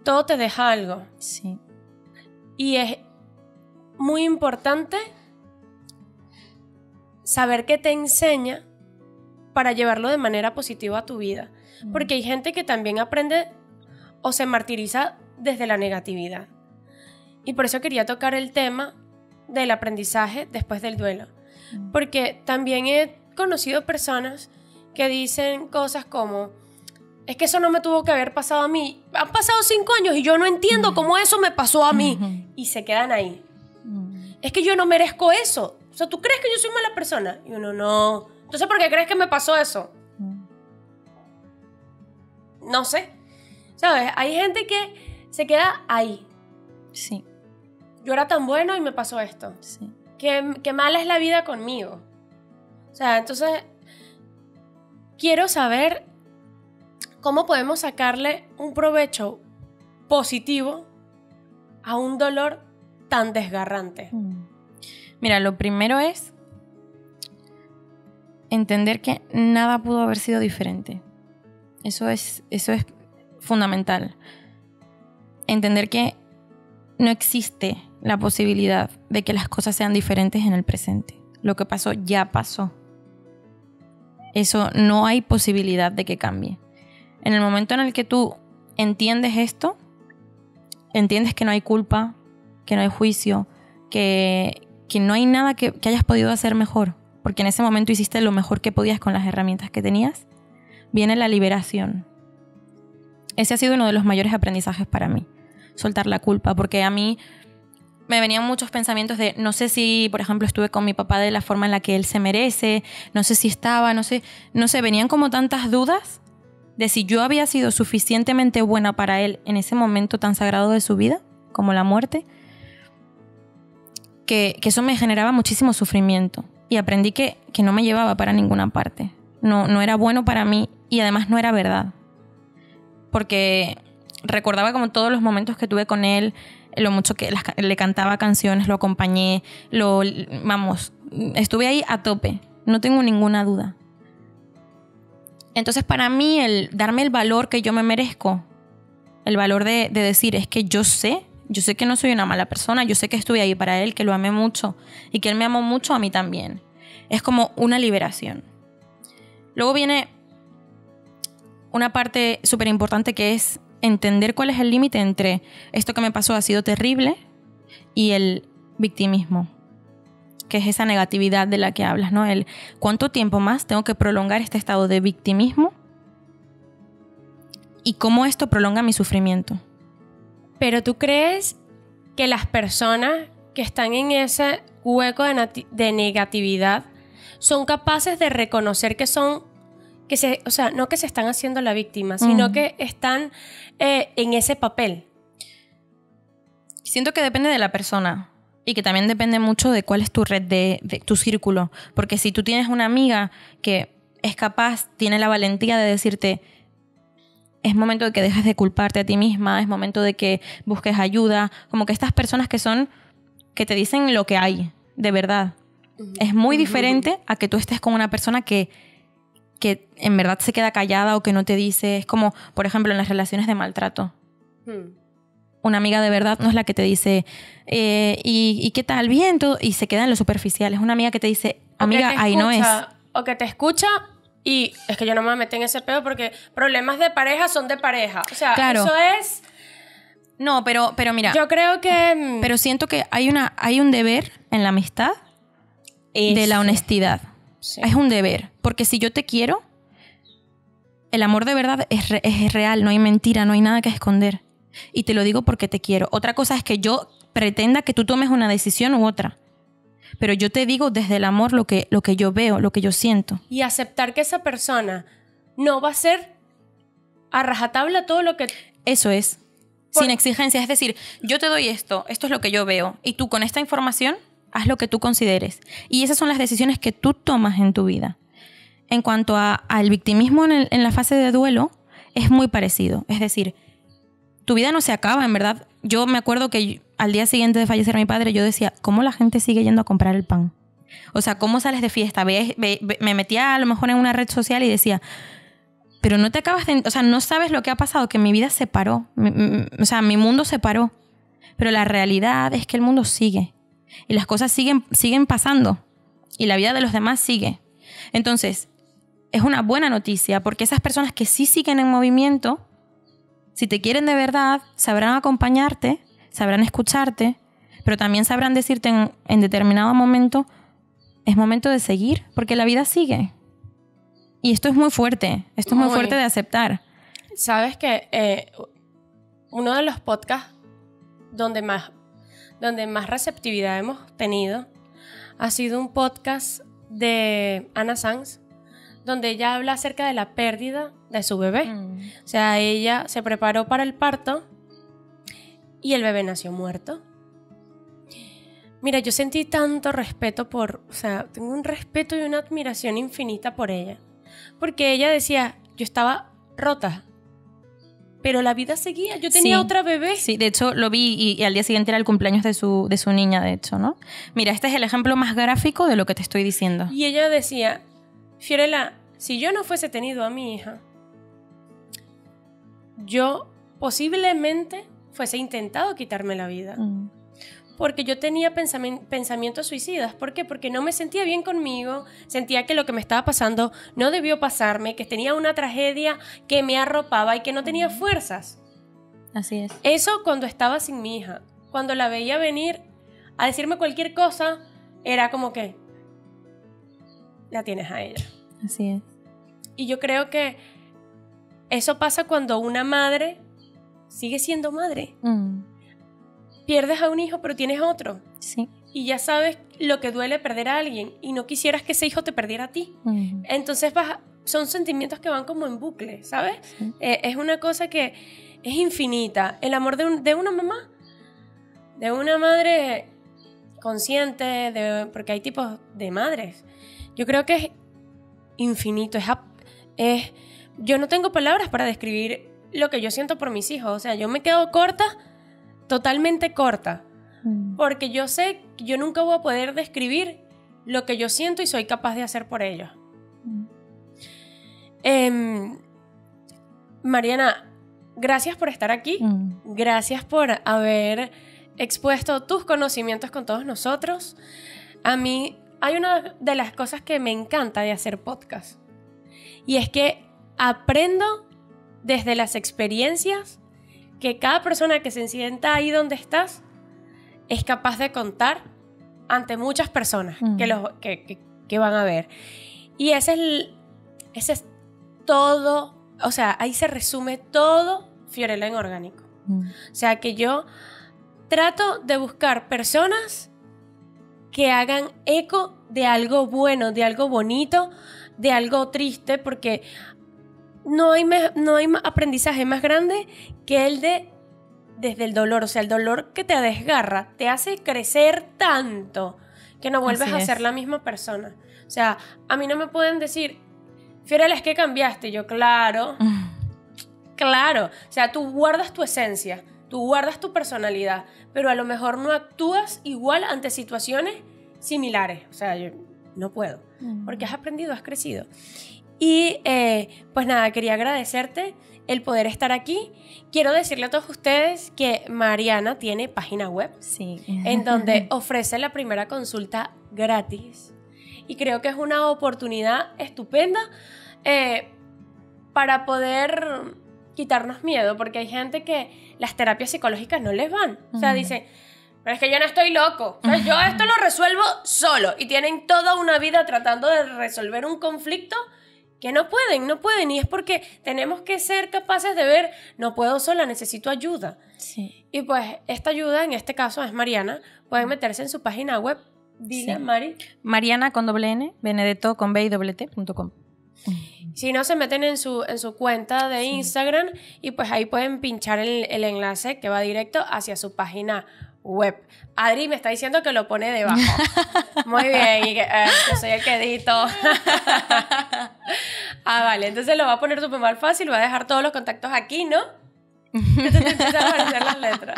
todo te deja algo. Sí. Y es muy importante saber qué te enseña para llevarlo de manera positiva a tu vida. Uh-huh. Porque hay gente que también aprende o se martiriza desde la negatividad. Y por eso quería tocar el tema del aprendizaje después del duelo. Porque también he conocido personas que dicen cosas como, es que eso no me tuvo que haber pasado a mí. Han pasado 5 años y yo no entiendo cómo eso me pasó a mí. Y se quedan ahí. Es que yo no merezco eso. O sea, ¿tú crees que yo soy mala persona? Y uno, no. Entonces, ¿por qué crees que me pasó eso? No sé. ¿Sabes? Hay gente que se queda ahí. Sí. Yo era tan bueno y me pasó esto. Sí. Qué mala es la vida conmigo. O sea, entonces quiero saber cómo podemos sacarle un provecho positivo a un dolor tan desgarrante. Mira, lo primero es entender que nada pudo haber sido diferente. Eso es fundamental. Entender que no existe la posibilidad de que las cosas sean diferentes en el presente. Lo que pasó ya pasó. Eso no hay posibilidad de que cambie. En el momento en el que tú entiendes esto, entiendes que no hay culpa, que no hay juicio, que no hay nada que hayas podido hacer mejor, porque en ese momento hiciste lo mejor que podías con las herramientas que tenías, viene la liberación. Ese ha sido uno de los mayores aprendizajes para mí, soltar la culpa, porque a mí me venían muchos pensamientos de no sé si, por ejemplo, estuve con mi papá de la forma en la que él se merece, no sé si estaba, no sé, venían como tantas dudas de si yo había sido suficientemente buena para él en ese momento tan sagrado de su vida, como la muerte, que eso me generaba muchísimo sufrimiento. Y aprendí que no me llevaba para ninguna parte. No era bueno para mí y además no era verdad. Porque recordaba como todos los momentos que tuve con él, lo mucho que le cantaba canciones, lo acompañé, estuve ahí a tope, no tengo ninguna duda. Entonces para mí el darme el valor que yo me merezco, el valor de decir es que yo sé que no soy una mala persona, yo sé que estuve ahí para él, que lo amé mucho y que él me amó mucho a mí también. Es como una liberación. Luego viene una parte súper importante que es entender cuál es el límite entre esto que me pasó ha sido terrible y el victimismo, que es esa negatividad de la que hablas, ¿no? El cuánto tiempo más tengo que prolongar este estado de victimismo y cómo esto prolonga mi sufrimiento. Pero ¿tú crees que las personas que están en ese hueco de negatividad son capaces de reconocer que son, o sea, no que se están haciendo la víctima, sino que están en ese papel. Siento que depende de la persona y que también depende mucho de cuál es tu red, de tu círculo. Porque si tú tienes una amiga que es capaz, tiene la valentía de decirte, es momento de que dejes de culparte a ti misma, es momento de que busques ayuda, como que estas personas que te dicen lo que hay, de verdad. Es muy diferente a que tú estés con una persona que en verdad se queda callada o que no te dice. Es como, por ejemplo, en las relaciones de maltrato. Una amiga de verdad no es la que te dice, ¿y qué tal? Bien, todo, y se queda en lo superficial. Es una amiga que te dice, amiga, ahí no es. O que te escucha y es que yo no me meto en ese pedo porque problemas de pareja son de pareja. O sea, claro. Eso es... No, pero mira. Yo creo que... Pero siento que hay un deber en la amistad de la honestidad. Sí. Es un deber. Porque si yo te quiero, el amor de verdad es real, no hay mentira, no hay nada que esconder. Y te lo digo porque te quiero. Otra cosa es que yo pretenda que tú tomes una decisión u otra. Pero yo te digo desde el amor lo que yo veo, lo que yo siento. Y aceptar que esa persona no va a ser a rajatabla todo lo que... Eso es. Sin exigencias. Es decir, yo te doy esto es lo que yo veo. Y tú con esta información haz lo que tú consideres. Y esas son las decisiones que tú tomas en tu vida. En cuanto al victimismo en la fase de duelo, es muy parecido. Es decir, tu vida no se acaba, en verdad. Yo me acuerdo que al día siguiente de fallecer a mi padre, yo decía, ¿cómo la gente sigue yendo a comprar el pan? O sea, ¿cómo sales de fiesta? Me metía a lo mejor en una red social y decía, pero no te acabas de... O sea, no sabes lo que ha pasado, que mi vida se paró. O sea, mi mundo se paró. Pero la realidad es que el mundo sigue. Y las cosas siguen pasando. Y la vida de los demás sigue. Entonces, es una buena noticia porque esas personas que sí siguen en movimiento, si te quieren de verdad, sabrán acompañarte, sabrán escucharte, pero también sabrán decirte en determinado momento, es momento de seguir, porque la vida sigue. Y esto es muy fuerte, esto es muy fuerte de aceptar. Sabes que uno de los podcasts donde más receptividad hemos tenido ha sido un podcast de Ana Sanz, donde ella habla acerca de la pérdida de su bebé. O sea, ella se preparó para el parto y el bebé nació muerto. Mira, yo sentí tanto respeto o sea, tengo un respeto y una admiración infinita por ella. Porque ella decía, yo estaba rota, pero la vida seguía. Yo tenía otra bebé. Sí, de hecho lo vi y al día siguiente era el cumpleaños de su niña, de hecho, ¿no? Mira, este es el ejemplo más gráfico de lo que te estoy diciendo. Y ella decía, Fiorella, si yo no fuese tenido a mi hija, yo posiblemente fuese intentado quitarme la vida. Porque yo tenía pensamientos suicidas. ¿Por qué? Porque no me sentía bien conmigo, sentía que lo que me estaba pasando no debió pasarme, que tenía una tragedia que me arropaba y que no tenía fuerzas. Así es. Eso cuando estaba sin mi hija. Cuando la veía venir a decirme cualquier cosa, era como que la tienes a ella. Así es. Y yo creo que eso pasa cuando una madre sigue siendo madre. Pierdes a un hijo, pero tienes otro. Sí. Y ya sabes lo que duele perder a alguien y no quisieras que ese hijo te perdiera a ti. Entonces son sentimientos que van como en bucle, ¿sabes? Sí. Es una cosa que es infinita. El amor de una mamá, de una madre consciente, porque hay tipos de madres. Yo creo que es infinito. Yo no tengo palabras para describir lo que yo siento por mis hijos. O sea, yo me quedo corta, totalmente corta, porque yo sé que yo nunca voy a poder describir lo que yo siento y soy capaz de hacer por ellos. Mariana, gracias por estar aquí, gracias por haber expuesto tus conocimientos con todos nosotros. A mí hay una de las cosas que me encanta de hacer podcast, y es que aprendo desde las experiencias que cada persona que se sienta ahí donde estás es capaz de contar ante muchas personas que van a ver. Y ese es todo, o sea, ahí se resume todo Fiorella en Orgánico. O sea, que yo trato de buscar personas que hagan eco de algo bueno, de algo bonito, de algo triste, porque no hay aprendizaje más grande que el desde el dolor. O sea, el dolor que te desgarra te hace crecer tanto que no vuelves a ser la misma persona. O sea, a mí no me pueden decir, Fiorella, es que cambiaste. Y yo, claro. O sea, tú guardas tu esencia, tú guardas tu personalidad, pero a lo mejor no actúas igual ante situaciones similares. O sea, yo no puedo, porque has aprendido, has crecido. Y pues nada, quería agradecerte el poder estar aquí. Quiero decirle a todos ustedes que Mariana tiene página web, sí, en donde ofrece la primera consulta gratis. Y creo que es una oportunidad estupenda para poder quitarnos miedo, porque hay gente que las terapias psicológicas no les van. O sea, dicen, pero es que yo no estoy loco. O sea, yo esto lo resuelvo solo. Y tienen toda una vida tratando de resolver un conflicto que no pueden. Y es porque tenemos que ser capaces de ver, no puedo sola, necesito ayuda. Sí. Y pues esta ayuda, en este caso, es Mariana. Pueden meterse en su página web. Dile, sí. Mari. Mariana con doble N, Benedetto con B y doble T.com. Si no, se meten en su cuenta de Instagram y pues ahí pueden pinchar el enlace que va directo hacia su página web. Adri me está diciendo que lo pone debajo. Muy bien, y que yo soy el que edito. Vale, entonces lo va a poner súper mal fácil, va a dejar todos los contactos aquí, ¿no? Entonces te empiezan a aparecer las letras.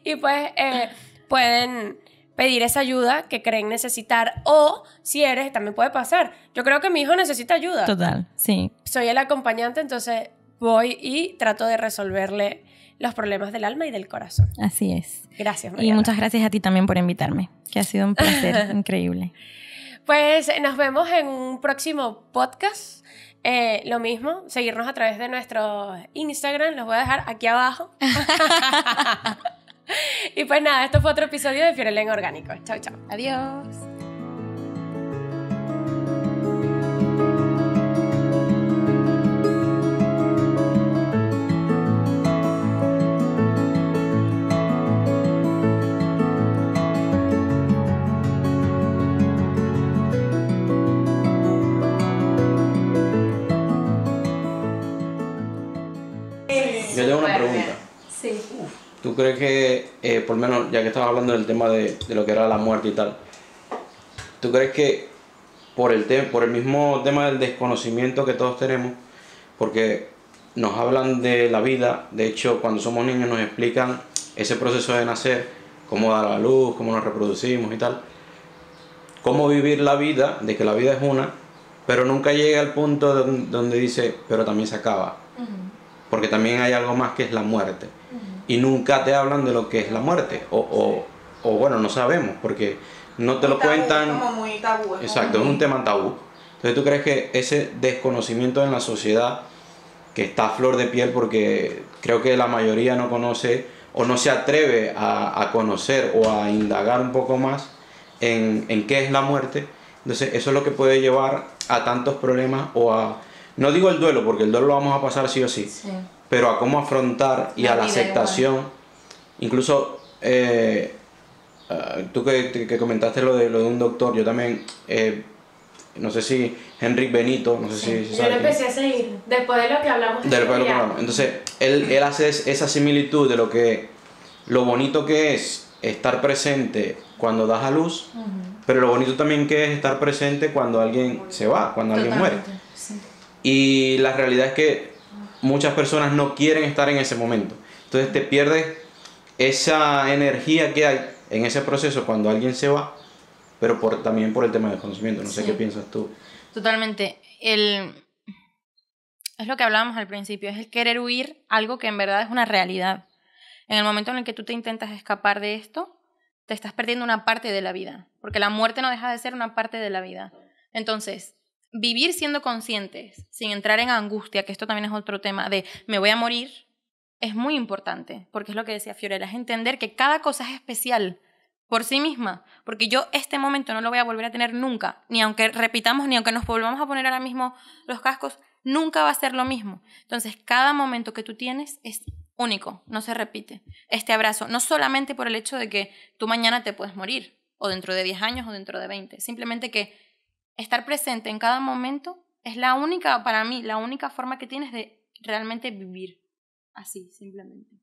Y pues pueden pedir esa ayuda que creen necesitar, o si eres, también puede pasar. Yo creo que mi hijo necesita ayuda. Total, sí. Soy el acompañante, entonces voy y trato de resolverle los problemas del alma y del corazón. Así es. Gracias, Mariana. Y muchas gracias a ti también por invitarme, que ha sido un placer increíble. Pues nos vemos en un próximo podcast. Lo mismo, seguirnos a través de nuestro Instagram, los voy a dejar aquí abajo. Y pues nada, esto fue otro episodio de Fiorella en Orgánico. Chao, chao. Adiós. Yo tengo una pregunta. Sí. ¿Tú crees que, por lo menos, ya que estabas hablando del tema de lo que era la muerte y tal, ¿tú crees que por el mismo tema del desconocimiento que todos tenemos, porque nos hablan de la vida, de hecho cuando somos niños nos explican ese proceso de nacer, cómo dar a la luz, cómo nos reproducimos y tal, cómo vivir la vida, de que la vida es una, pero nunca llega al punto donde dice, pero también se acaba, porque también hay algo más que es la muerte? Y nunca te hablan de lo que es la muerte, o bueno, no sabemos, porque no te lo cuentan. Es como muy tabú. Exacto, es un tema tabú. Entonces, ¿tú crees que ese desconocimiento en la sociedad, que está a flor de piel, porque creo que la mayoría no conoce o no se atreve a conocer o a indagar un poco más en qué es la muerte? Entonces, eso es lo que puede llevar a tantos problemas o a... No digo el duelo, porque el duelo lo vamos a pasar sí o sí. Pero a cómo afrontar y a la aceptación. Igual. Incluso tú que comentaste lo de un doctor, yo también, no sé si Henrik Benito, no sé si yo lo empecé a seguir después de lo que hablamos. Entonces él hace esa similitud de lo bonito que es estar presente cuando das a luz, pero lo bonito también que es estar presente cuando alguien se va, cuando alguien muere. Sí. Y la realidad es que muchas personas no quieren estar en ese momento. Entonces te pierdes esa energía que hay en ese proceso cuando alguien se va, pero también por el tema del conocimiento. No sé qué piensas tú. Totalmente. Es lo que hablábamos al principio, es el querer huir algo que en verdad es una realidad. En el momento en el que tú te intentas escapar de esto, te estás perdiendo una parte de la vida, porque la muerte no deja de ser una parte de la vida. Entonces, vivir siendo conscientes, sin entrar en angustia, que esto también es otro tema, de me voy a morir, es muy importante, porque es lo que decía Fiorella, es entender que cada cosa es especial por sí misma, porque yo este momento no lo voy a volver a tener nunca, ni aunque repitamos, ni aunque nos volvamos a poner ahora mismo los cascos, nunca va a ser lo mismo. Entonces, cada momento que tú tienes es único, no se repite. Este abrazo, no solamente por el hecho de que tú mañana te puedes morir, o dentro de 10 años, o dentro de 20, simplemente que estar presente en cada momento es la única, para mí, la única forma que tienes de realmente vivir. Así, simplemente.